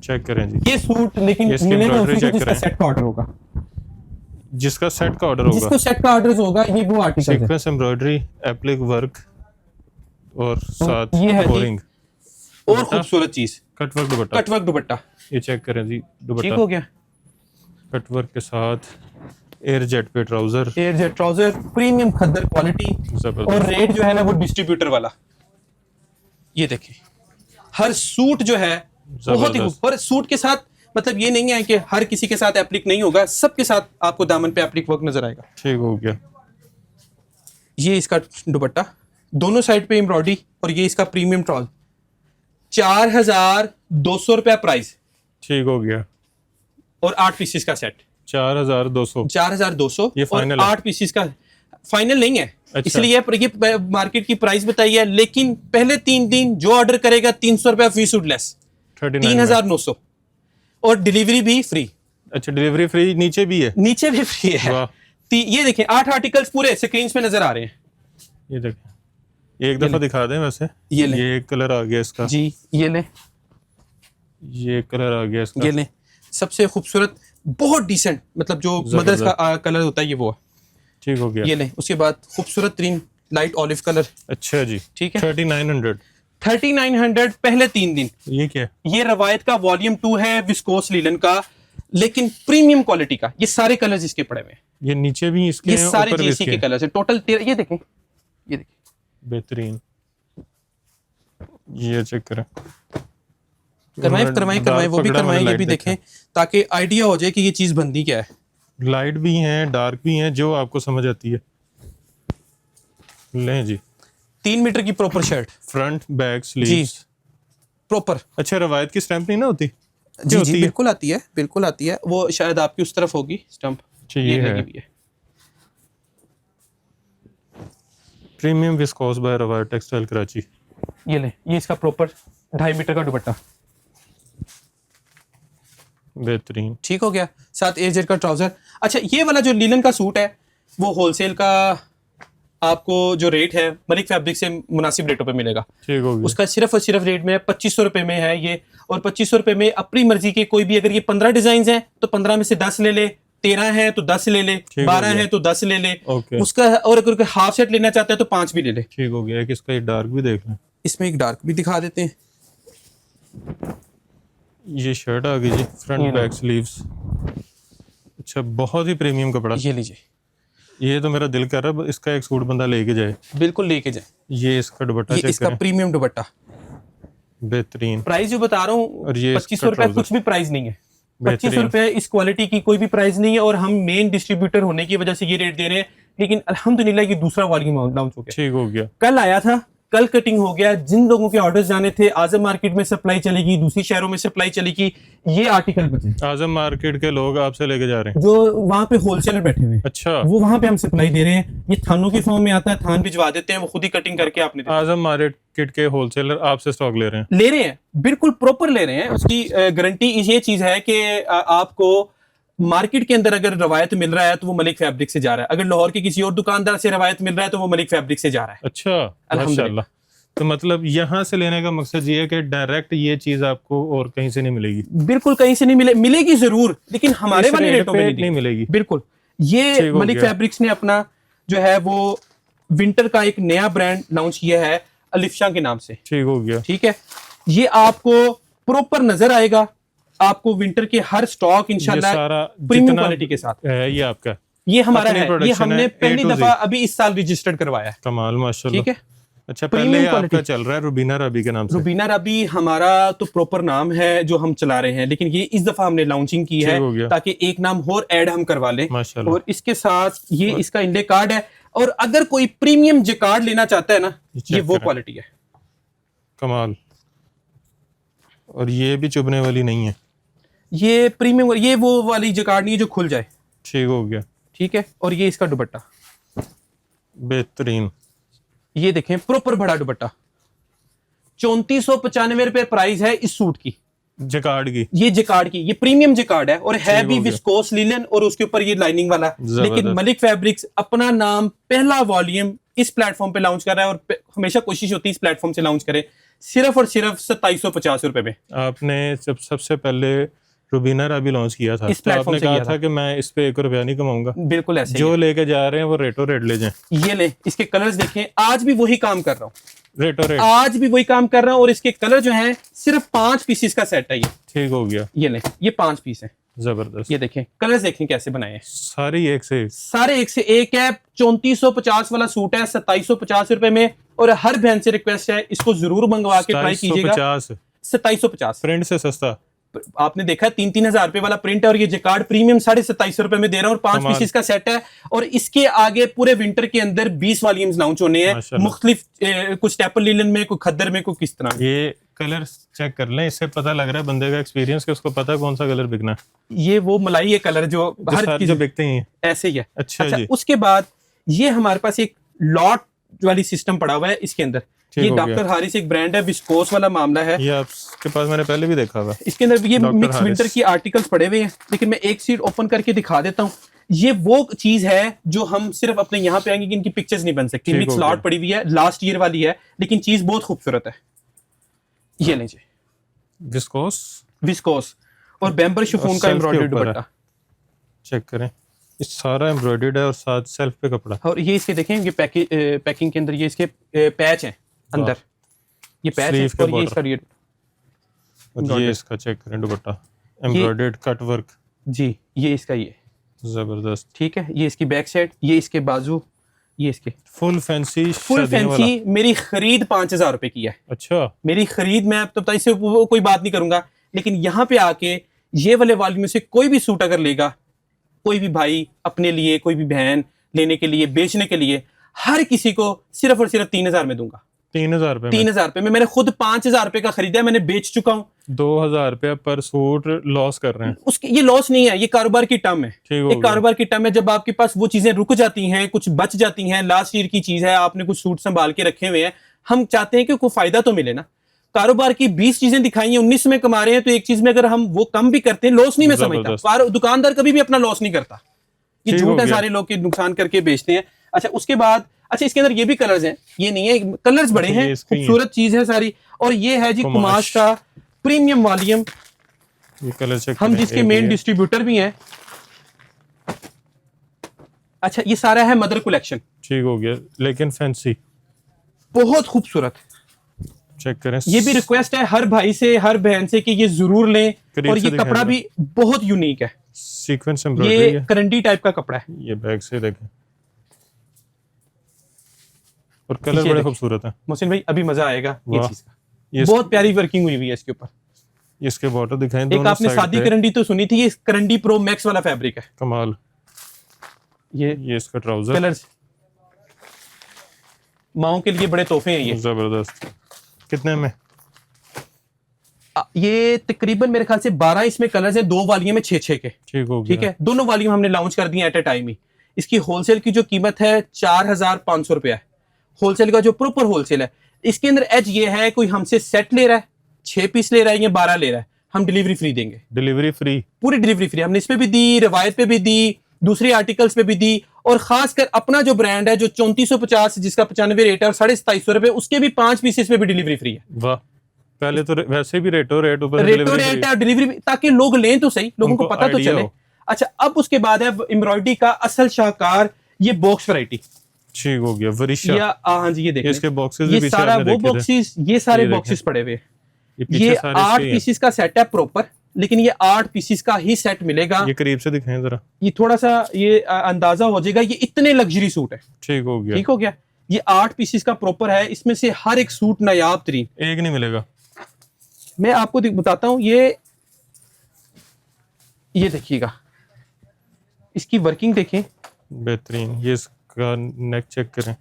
चेक करें जी, ये सूट लेकिन इसकी मिलेगा embroidery उसी को check जिसका करें। सेट का ऑर्डर होगा, जिसका सेट का ऑर्डर होगा, जिसको सेट का ऑर्डर होगा, ये वो आर्टिकल है। सीक्वेंस एम्ब्रॉयडरी, एप्लिक वर्क और साथ ये है जी। बोरिंग और खूबसूरत चीज, कटवर्क दुपट्टा, कटवर्क दुपट्टा। ये चेक करें जी, ठीक दुपट्टा हो गया, कटवर्क के साथ, एयर जेट पे trouser, air jet trouser, premium खद्दर क्वालिटी। जबरदस्त। और रेट जो है ना वो डिस्ट्रीब्यूटर वाला। ये देखें, हर सूट जो है बहुत ही, जबरदस्त। और सूट के साथ मतलब ये नहीं है कि हर किसी के साथ एप्लिक नहीं होगा, सबके साथ आपको दामन पे एप्लिक वर्क नजर आएगा। ठीक हो गया। ये इसका दुपट्टा, दोनों साइड पे एम्ब्रॉयडरी, और ये इसका प्रीमियम ट्राउजर। 4200 रुपया प्राइस, ठीक हो गया। और 8 पीसेस का सेट 4200। 4200 ये और final है? 8 पीसेस का फाइनल नहीं है। अच्छा। इसलिए ये मार्केट की प्राइस बताई है, लेकिन पहले 3 दिन जो ऑर्डर करेगा 300 रुपया फी सूट लेस, 3900, और डिलीवरी भी फ्री। अच्छा डिलीवरी फ्री नीचे भी है? नीचे भी फ्री है। वाह। ये देखें 8 आर्टिकल्स पूरे स्क्रीन पे नजर आ रहे हैं। ये देखें, एक दफा दिखा दें वैसे। ये ले। ये कलर आ गया इसका जी, ये ले, ये कलर आ गया इसका। ये ले, सबसे खूबसूरत, बहुत डिसेंट, मतलब जो मदर्स का कलर होता है ये वो है। ठीक हो गया। ये ले, उसके बाद खूबसूरत तरीन लाइट ऑलिव कलर। अच्छा जी, ठीक है, 3900। 3900 पहले 3 दिन। ये क्या है? ये रवायत का वॉल्यूम 2 है, विस्कोस लीलन का, लेकिन प्रीमियम क्वालिटी का। ये सारे कलर्स इसके पड़े हुए हैं, ये नीचे भी इसके ये हैं, सारे ऊपर भी जीसी इसके के हैं। कलर्स हैं टोटल। ये देखें, ये देखें, बेहतरीन। ये चेक करें, करवाएं वो भी करवाएं, ये भी देखें, ताकि आइडिया हो जाए कि ये चीज बनती क्या है। लाइट भी हैं, डार्क भी हैं, जो आपको समझ आती है। लें जी, 3 मीटर की प्रॉपर शर्ट, फ्रंट बैक जी स्लीव्स। प्रॉपर। अच्छा रवायत की स्टैंप नहीं ना होती? जी होती जी है? बिल्कुल आती है, बिल्कुल आती है। वो शायद आपकी उस तरफ होगी स्टंप। अच्छा ये है लगी हुई है। प्रीमियम विस्कोस बाय रवायत टेक्सटाइल कराची। ये ले, ये इसका प्रॉपर 2.5 मीटर का दुपट्टा। बेहतरीन। ठीक हो गया, साथ एजेड का ट्राउजर। अच्छा, ये वाला जो लीलन का सूट है वो होलसेल का आपको जो रेट है मलिक फैब्रिक से मुनासिब रेटों पे मिलेगा। ठीक हो गया। उसका सिर्फ और सिर्फ रेट में है 2500 रुपए में है ये। और 2500 रुपए में अपनी मर्जी के कोई भी, अगर ये 15 डिजाइन हैं तो 15 में से 10 ले ले, 13 है तो 10 ले ले, 12 है तो 10 ले ले। ओके। उसका, और अगर हाफ सेट लेना चाहता है तो 5 भी ले ले। ठीक हो गया। एक इसका ये डार्क भी देख लें। इसमें एक डार्क भी दिखा देते हैं। ये शर्ट आ गई जी, फ्रंट बैक स्लीव्स। अच्छा बहुत ही प्रीमियम कपड़ा। ये लीजिए, ये तो मेरा दिल कर रहा है इसका एक सूट बंदा लेके जाए। बिल्कुल लेके जाए। ये इसका दुपट्टा ये चेक इसका करें, प्रीमियम दुपट्टा। बेहतरीन। प्राइस जो बता रहा हूँ और ये 2500 रुपए कुछ भी प्राइस नहीं है। 2500 बेहतरीन। रुपए इस क्वालिटी की कोई भी प्राइस नहीं है, और हम मेन डिस्ट्रीब्यूटर होने की वजह से ये रेट दे रहे हैं। लेकिन अल्हम्दुलिल्लाह ये दूसरा वॉल्यूम लॉन्च हो गया, ठीक हो गया। कल आया था, कल कटिंग हो गया। जिन लोगों के ऑर्डर्स जाने थे, आजम मार्केट में सप्लाई चलेगी, दूसरी शहरों में सप्लाई चलेगी, ये आर्टिकल बचे आजम मार्केट के लोग आपसे लेके जा रहे हैं? जो वहां पे होलसेलर बैठे हुए हैं, अच्छा, वो वहां पे हम सप्लाई दे रहे हैं। ये थानों की फॉर्म में आता है, थान भिजवा देते हैं, वो खुद ही कटिंग करके आपने आजम मार्केट के होलसेलर आपसे स्टॉक ले रहे हैं? ले रहे हैं, बिल्कुल प्रॉपर ले रहे हैं। उसकी गारंटी ये चीज है कि आपको मार्केट के अंदर अगर रवायत मिल रहा है तो वो मलिक फैब्रिक से जा रहा है, अगर लाहौर के किसी और दुकानदार से रवायत मिल रहा है तो वो मलिक फैब्रिक से जा रहा है। अच्छा माशाल्लाह। तो मतलब यहाँ से लेने का मकसद ये है कि डायरेक्ट ये चीज आपको और कहीं से नहीं मिलेगी? बिल्कुल कहीं से नहीं मिलेगी जरूर, लेकिन हमारे वाले रेटों में नहीं मिलेगी। बिल्कुल। ये मलिक फैब्रिक्स ने अपना जो है वो विंटर का एक नया ब्रांड लॉन्च किया है अलिफ्शा के नाम से। ठीक हो गया। ठीक है, ये आपको प्रॉपर नजर आएगा, आपको विंटर के हर स्टॉक इंशाल्लाह प्रीमियम क्वालिटी के साथ है। ये आपका, ये हमारा अपनी है, ये production हमने है, पहली A to Z। दफा अभी इस साल रजिस्टर्ड करवाया है। कमाल माशाल्लाह। ठीक है, अच्छा पहले Premium आपका quality। चल रहा है रुबीना रबी के नाम से? रुबीना रबी हमारा तो प्रॉपर नाम है जो हम चला रहे हैं, लेकिन ये इस दफा हमने लॉन्चिंग की ठीक हो गया। है ताकि एक नाम और ऐड हम करवा लें। माशाल्लाह। और इसके साथ ये इसका इंडे कार्ड है, और अगर कोई प्रीमियम जिकार्ड लेना चाहता है ना, ये वो क्वालिटी है। कमाल। और ये भी चुभने वाली नहीं है? ये प्रीमियम, ये वो वाली जिकार्ड नहीं है जो खुल जाए। ठीक हो गया। ठीक है, और ये इसका दुपट्टा बेहतरीन। ये देखें, प्रॉपर बड़ा दुपट्टा। 3495 रुपए प्राइस है इस सूट की। जकार्ड की, ये जकार्ड की, ये प्रीमियम जकार्ड है और है भी विस्कोस लिनन और उसके ऊपर ये लाइनिंग वाला। लेकिन मलिक फैब्रिक्स अपना नाम पहला वॉल्यूम इस प्लेटफॉर्म पे लॉन्च कर रहा है और हमेशा कोशिश होती है इस प्लेटफॉर्म से लॉन्च करे, सिर्फ और सिर्फ 2750 रुपए में। आपने जब सबसे पहले रुबीना राबी लॉन्च किया था तो आपने कहा था कि मैं इस पे 1 रुपया नहीं कमाऊंगा। बिल्कुल ऐसे जो लेके जा रहे हैं वो रेटो रेट ले जाएं। ये ले, इसके कलर्स देखें, आज भी वही काम कर रहा हूँ, रेटो रेट आज भी वही काम कर रहा हूँ। और इसके कलर जो हैं सिर्फ 5 पीसेस का सेट है ये। ठीक हो गया, ये ले, ये 5 पीस है, जबरदस्त। ये देखें कलर्स देखें कैसे बनाए हैं, सारे एक से एक, सारे एक से एक है। 3450 वाला सूट है 2750 रुपए में। और हर बहन से रिक्वेस्ट है इसको जरूर मंगवा के ट्राई कीजिएगा। 2750 प्रिंट से सस्ता। आपने देखा 3-3 हजार रुपए वाला प्रिंट है और ये जकार्ड प्रीमियम 2750 रुपए में दे रहा हूँ और 5 पीसेस का सेट है। और इसके आगे पूरे विंटर के अंदर 20 वॉल्यूम्स लॉन्च होने हैं, मुख्तलिफ कुछ स्टेपल लिनन में, कोई खद्दर में, कोई किस तरह। ये कलर चेक कर लें, इससे पता लग रहा है बंदे का एक्सपीरियंस कि उसको पता कौन सा कलर बिकना है। ये वो मलाई है कलर जो हर जो बिकते हैं ऐसे ही है। अच्छा जी। उसके बाद ये हमारे पास एक लॉट वाली सिस्टम पड़ा हुआ है इसके अंदर। ये डॉक्टर हारिस एक ब्रांड है, विस्कोस वाला मामला है। ये आपके पास मैंने पहले भी देखा हुआ। इसके अंदर ये मिक्स विंटर की आर्टिकल्स पड़े हुए हैं, लेकिन मैं एक सीट ओपन करके दिखा देता हूँ। ये वो चीज है जो हम सिर्फ अपने यहाँ पे आएंगे कि इनकी पिक्चर्स नहीं बन सकती। मिक्स लॉट पड़ी हुई है, लास्ट ईयर वाली है, लेकिन चीज बहुत खूबसूरत है। ये लीजिए, विस्कोस और बेम्बर शिफॉन का एम्ब्रॉयडर्ड दुपट्टा चेक करें। ये सारा एम्ब्रॉयडर्ड है और साथ सेल्फ पे कपड़ा। और ये इसके देखें, ये पैकिंग के अंदर ये इसके पैच हैं अंदर, ये पैच है और ये इसका ये इसका चेक करें दुपट्टा एम्ब्रॉयडर्ड कट वर्क जी। ये इसका ये जबरदस्त, ठीक है। ये इसकी बैक साइड, ये इसके बाजू, ये इसके फुल फैंसी। मेरी खरीद 5000 रुपए की है। अच्छा, मेरी खरीद, मैं तो इससे कोई बात नहीं करूंगा, लेकिन यहाँ पे आके ये वाले वॉल्यूम से कोई भी सूट अगर लेगा, कोई भी भाई अपने लिए, कोई भी बहन लेने के लिए, बेचने के लिए, हर किसी को सिर्फ और सिर्फ 3000 में दूंगा। 3000 रुपए 3000 रुपए में मैंने खुद 5000 रुपए का खरीदा है, मैंने बेच चुका हूँ। 2000 रुपए पर सूट लॉस कर रहे हैं। उसकी ये लॉस नहीं है, ये कारोबार की टर्म है। एक कारोबार की टर्म है, जब आपके पास वो चीजें रुक जाती हैं, कुछ बच जाती हैं, लास्ट ईयर की चीज है, आपने कुछ सूट संभाल के रखे हुए हैं, हम चाहते हैं कि कोई फायदा तो मिले ना। कारोबार की 20 चीजें दिखाई हैं, 19 में कमा रहे हैं, तो एक चीज में अगर हम वो कम भी करते हैं, लॉस नहीं मैं समझता। दुकानदार कभी भी अपना लॉस नहीं करता, ये झूठ है, सारे लोग के नुकसान करके बेचते हैं। अच्छा, उसके बाद अच्छा इसके अंदर ये भी कलर्स हैं, ये नहीं है, कलर्स बड़े हैं, खूबसूरत चीज है सारी। और ये है जी कुमाश का प्रीमियम वॉल्यूम, ये कलर चेक हम जिसके मेन डिस्ट्रीब्यूटर भी हैं। अच्छा, ये सारा है मदर कलेक्शन। ठीक हो गया, लेकिन फैंसी, बहुत खूबसूरत। चेक करें। ये भी रिक्वेस्ट है हर भाई से, हर बहन से कि ये जरूर लें। और ये कपड़ा भी बहुत यूनिक है, सीक्वेंस एम्ब्रॉयडरी है, करंडी टाइप का कपड़ा है। ये बैक से देखें, और कलर बड़े खूबसूरत है। मोहसिन भाई अभी मजा आएगा ये चीज का, बहुत प्यारी वर्किंग हुई हुई है इसके ऊपर। इसके बॉर्डर दिखाएं, एक आपने सादी करंडी तो सुनी थी, ये करंडी प्रो मैक्स वाला फैब्रिक है, कमाल। ये इसका ट्राउजर, कलर्स माओ के लिए बड़े तोहफे हैं ये, जबरदस्त। कितने में? ये तकरीबन मेरे ख्याल से 12 इसमें कलर्स हैं, 2 वालियों में 6-6 के। ठीक हो गया, ठीक है। दोनों वालियों हमने लॉन्च कर दिए एट ए टाइम ही। इसकी होलसेल की जो कीमत है 4500 रुपया है, होलसेल का जो प्रॉपर होलसेल है। इसके अंदर एज ये है, कोई हमसे सेट ले रहा है, 6 पीस ले रहा है या 12 ले रहा है, हम डिलीवरी फ्री देंगे। डिलीवरी फ्री, पूरी डिलीवरी फ्री। हमने इस पे भी दी, रिवायत पे भी दी, दूसरी आर्टिकल्स पे भी दी। और खासकर अपना जो ब्रांड है जो 3450 जिसका 95 रेट है और 2750 रुपए, उसके भी 5 पीसेस पे भी डिलीवरी फ्री है। वाह, पहले तो वैसे भी रेटो रेट ऊपर रेट है, डिलीवरी, ताकि लोग लें तो सही, लोगों को पता तो चले। अच्छा, अब उसके बाद है एम्ब्रॉयडरी का असल शाहकार, ये बॉक्स वैरायटी। ठीक हो गया, वरिशा। हाँ जी, ये देखिए इसके बॉक्सेस भी सारा वो बॉक्सेस, ये सारे बॉक्सेस पड़े हुए। ये 8 पीसेस का सेट है प्रॉपर, लेकिन ये 8 पीसेस का ही सेट मिलेगा। ये करीब से दिखाएं जरा, ये थोड़ा सा ये अंदाजा हो जाएगा, ये इतने लग्जरी सूट है। ठीक हो गया, ठीक हो गया। ये 8 पीसेस का प्रॉपर है, इसमें से हर एक सूट नायाब तरीन, एक नहीं मिलेगा। मैं आपको बताता हूँ, ये देखिएगा, इसकी वर्किंग देखें, बेहतरीन। ये इसका नेक चेक करें,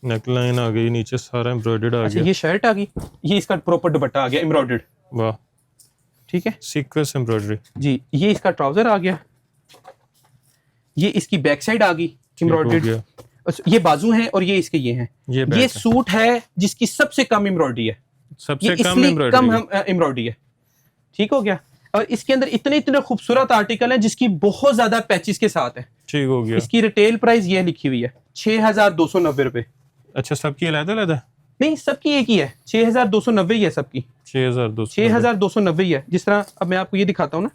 नेक लाइन आ गई, नीचे सारा एम्ब्रॉयडर्ड आ गया। ये शर्ट आ गई, ये इसका प्रॉपर दुपट्टा आ गया एम्ब्रॉयडर्ड। वाह, ठीक है, सीक्वेंस एम्ब्रॉयडरी जी। ये इसका ट्राउजर आ गया, ये इसकी बैक साइड आ गई एम्ब्रॉयडर्ड, ये बाजू हैं और ये इसके ये हैं। ये सूट है जिसकी सबसे कम एम्ब्रॉयडरी है, सबसे कम एम्ब्रॉयडरी है। ठीक हो गया। और इसके अंदर इतने इतने खूबसूरत आर्टिकल हैं जिसकी बहुत ज्यादा पैचेस के साथ है। ठीक हो गया। इसकी रिटेल प्राइस ये लिखी हुई है 6290 रुपए। अच्छा, सबकी अलग-अलग है? नहीं, सबकी एक ही है, 6290 ही है सबकी। 6290 ही है। जिस तरह अब मैं आपको ये दिखाता हूँ ना,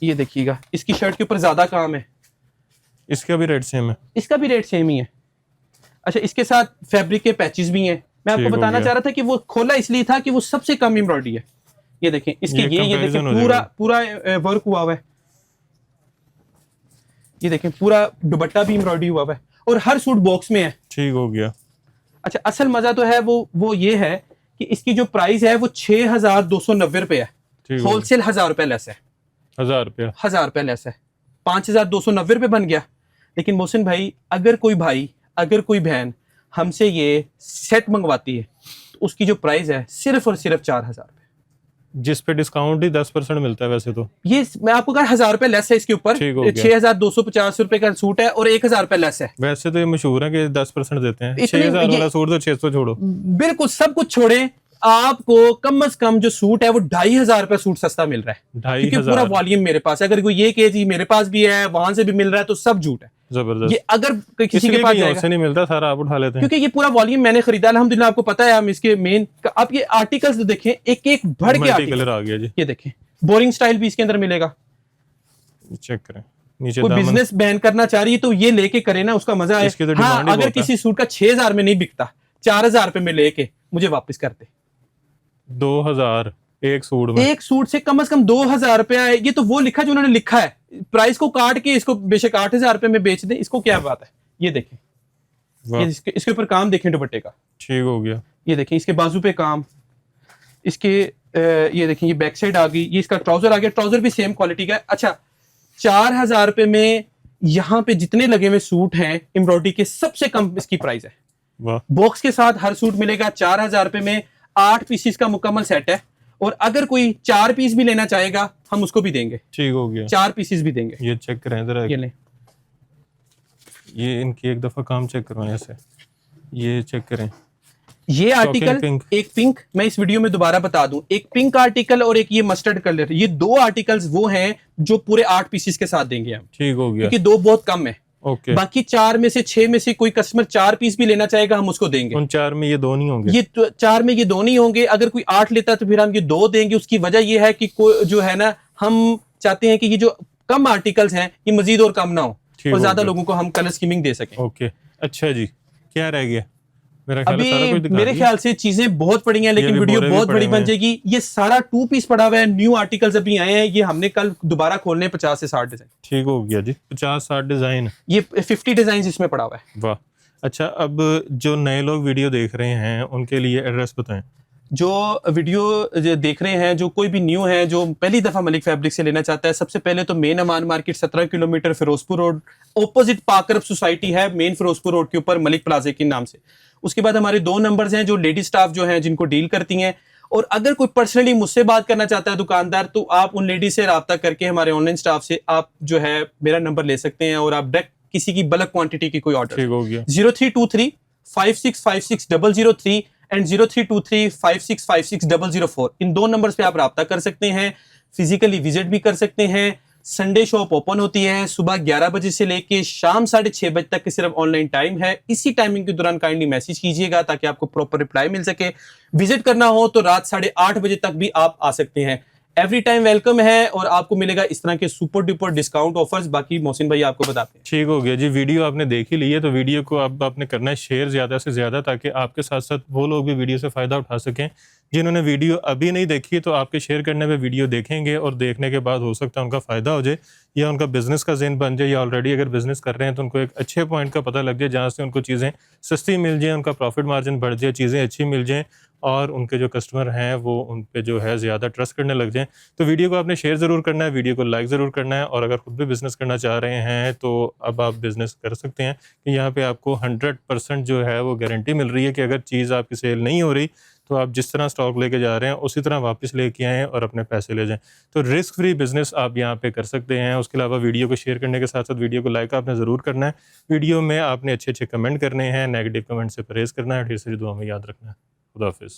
ये देखिएगा, इसकी शर्ट के ऊपर ज्यादा काम है। इसका भी रेट सेम है? इसका भी रेट सेम ही है। अच्छा, इसके साथ फैब्रिक के पैचेस भी हैं। मैं आपको बताना चाह रहा था कि वो खोला इसलिए था कि वो सबसे कम एम्ब्रॉयडरी है। ये देखें इसके, ये देखें पूरा वर्क हुआ हुआ है। ये देखें पूरा दुपट्टा भी एम्ब्रॉयडरी हुआ हुआ है और हर सूट बॉक्स में है। ठीक हो गया। अच्छा, असल मजा तो है वो ये है कि इसकी जो प्राइस है वो 6290 रुपए है। होलसेल 1000 रुपए लेस है। 1000 रुपये लेस है। 5290 रुपए बन गया। लेकिन मोहसिन भाई, अगर कोई बहन हमसे ये सेट मंगवाती है तो उसकी जो प्राइस है सिर्फ और सिर्फ 4000 रुपए, जिस पे डिस्काउंट ही 10% मिलता है। वैसे तो ये मैं आपको कहा 1000 रुपए लेस है इसके ऊपर। 6250 रुपए का सूट है और 1000 रुपए लेस है। वैसे तो ये मशहूर है कि 10% देते हैं। 6000 वाला सूट तो 600 छोड़ो। बिल्कुल सब कुछ छोड़े, आपको कम से कम जो सूट है वो 2500 रुपए सूट सस्ता मिल रहा है। 2500 क्योंकि पूरा वॉल्यूम मेरे पास है। अगर कोई ये कहे जी मेरे पास भी है, वहां से भी मिल रहा है, तो सब झूठ है। जबरदस्त। ये अगर किसी के पास जाएगा, नहीं मिलता, सारा आप उठा लेते हैं। क्योंकि ये पूरा वॉल्यूम मैंने खरीदा अल्हम्दुलिल्लाह। आपको पता है हम इसके मेन, आप ये आर्टिकल्स देखें, एक एक भर के कलर आ गया जी। ये देखें, बोरिंग स्टाइल भी इसके अंदर मिलेगा। चेक करें नीचे। कोई बिजनेस बैन करना चाह रही है तो ये लेके करे ना, उसका मजा है। तो हाँ, अगर किसी सूट का 6000 में नहीं बिकता, 4000 रुपए में लेके मुझे वापस कर दे। 2000 एक सूट में, एक सूट से कम 2000 रुपया है। ये तो वो लिखा जो उन्होंने लिखा है, प्राइस को काट के इसको बेशक 8000 रुपए में बेच दे, इसको क्या बात है। ये देखें, इसके ऊपर काम देखें दुपट्टे का। ठीक हो गया। ये देखें इसके बाजू पे काम, इसके ये देखें, ये बैक साइड आ गई, ये इसका ट्राउजर आ गया। ट्राउजर भी सेम क्वालिटी का है। अच्छा, 4000 रुपए में यहाँ पे जितने लगे हुए सूट हैं एम्ब्रॉयडरी के, सबसे कम इसकी प्राइस है। बॉक्स के साथ हर सूट मिलेगा 4000 रुपए में। 8 पीसीस का मुकम्मल सेट है और अगर कोई 4 पीस भी लेना चाहेगा हम उसको भी देंगे। ठीक हो गया, 4 पीसेस भी देंगे। ये चेक करें जरा, ये लें, ये इनकी एक दफा काम चेक करवाएं ऐसे। ये चेक करें, ये आर्टिकल एक पिंक, मैं इस वीडियो में दोबारा बता दूं, एक पिंक आर्टिकल और एक ये मस्टर्ड कलर, ये 2 आर्टिकल्स वो हैं जो पूरे 8 पीसेस के साथ देंगे हम। ठीक हो गया, क्योंकि 2 बहुत कम है। ओके, बाकी 4 में से 6 में से कोई कस्टमर 4 पीस भी लेना चाहेगा हम उसको देंगे। उन 4 में ये 2 नहीं होंगे। ये 4 में ये 2 नहीं होंगे। अगर कोई 8 लेता तो फिर हम ये 2 देंगे। उसकी वजह ये है कि जो है ना, हम चाहते हैं कि ये जो कम आर्टिकल्स हैं ये मजीद और कम ना हो और ज्यादा लोगों को हम कलर स्कीमिंग दे सकें। ओके, अच्छा जी, क्या रह गया? मेरे ख्याल से चीजें बहुत पड़ी हैं, लेकिन वीडियो बहुत बड़ी बन जाएगी। ये सारा 2 पीस पड़ा हुआ है, न्यू आर्टिकल्स अभी आए हैं। ये हमने कल दोबारा खोलने 50 से 60 डिजाइन। ठीक हो गया जी, 50-60 डिजाइन। ये 50 डिजाइन इसमें पड़ा हुआ है। वाह, अच्छा। अब जो नए लोग वीडियो देख रहे हैं उनके लिए एड्रेस बताएं। जो वीडियो देख रहे हैं, जो कोई भी न्यू है, जो पहली दफा मलिक फैब्रिक से लेना चाहता है, सबसे पहले तो main Aman market 17 kilometre Firozpur road, opposite पाकरब सोसाइटी है, मेन फिरोजपुर रोड के ऊपर, मलिक प्लाजा के नाम से। उसके बाद हमारे 2 नंबर्स हैं जो लेडी स्टाफ जो हैं जिनको डील करती हैं। और अगर कोई पर्सनली मुझसे बात करना चाहता है दुकानदार, तो आप उन लेडी से रब्ता करके हमारे ऑनलाइन स्टाफ से आप जो है मेरा नंबर ले सकते हैं और आप डायरेक्ट किसी की बल्क क्वांटिटी की कोई ऑर्डर 0323 5656 003 एंड 0323 5656 004, इन 2 नंबर्स पे आप रब्ता कर सकते हैं। फिजिकली विजिट भी कर सकते हैं। संडे शॉप ओपन होती है सुबह 11 बजे से लेके शाम 6:30 बजे तक के सिर्फ ऑनलाइन टाइम है। इसी टाइमिंग के दौरान काइंडली मैसेज कीजिएगा ताकि आपको प्रॉपर रिप्लाई मिल सके। विजिट करना हो तो रात 8:30 बजे तक भी आप आ सकते हैं। एवरी टाइम वेलकम है और आपको मिलेगा इस तरह के सुपर डुपर डिस्काउंट ऑफर्स। बाकी मोहसिन भाई आपको बताते हैं। ठीक हो गया जी, वीडियो आपने देख ही ली है तो वीडियो को अब आपने करना है शेयर ज्यादा से ज्यादा, ताकि आपके साथ साथ वो लोग भी वीडियो से फायदा उठा सकें। जिन्होंने वीडियो अभी नहीं देखी तो आपके शेयर करने पे वीडियो देखेंगे और देखने के बाद हो सकता है उनका फायदा हो जाए या उनका बिजनेस का ज़हन बन जाए, या ऑलरेडी अगर बिजनेस कर रहे हैं तो उनको एक अच्छे पॉइंट का पता लग जाए जहाँ से उनको चीज़ें सस्ती मिल जाए, उनका प्रॉफिट मार्जिन बढ़ जाए, चीज़ें अच्छी मिल जाएँ और उनके जो कस्टमर हैं वो उन पे जो है ज़्यादा ट्रस्ट करने लग जाएँ। तो वीडियो को आपने शेयर ज़रूर करना है, वीडियो को लाइक ज़रूर करना है। और अगर खुद भी बिज़नेस करना चाह रहे हैं तो अब आप बिज़नेस कर सकते हैं कि यहाँ पे आपको 100% जो है वो गारंटी मिल रही है कि अगर चीज़ आपकी सेल नहीं हो रही तो आप जिस तरह स्टॉक लेके जा रहे हैं उसी तरह वापस लेके आएँ और अपने पैसे ले जाएँ। तो रिस्क फ्री बिजनेस आप यहाँ पे कर सकते हैं। उसके अलावा वीडियो को शेयर करने के साथ साथ वीडियो को लाइक आपने ज़रूर करना है। वीडियो में आपने अच्छे अच्छे कमेंट करने हैं, नेगेटिव कमेंट से परहेज़ करना है, ढेर सारी दुआ में याद रखना है। खुदा हाफिज़।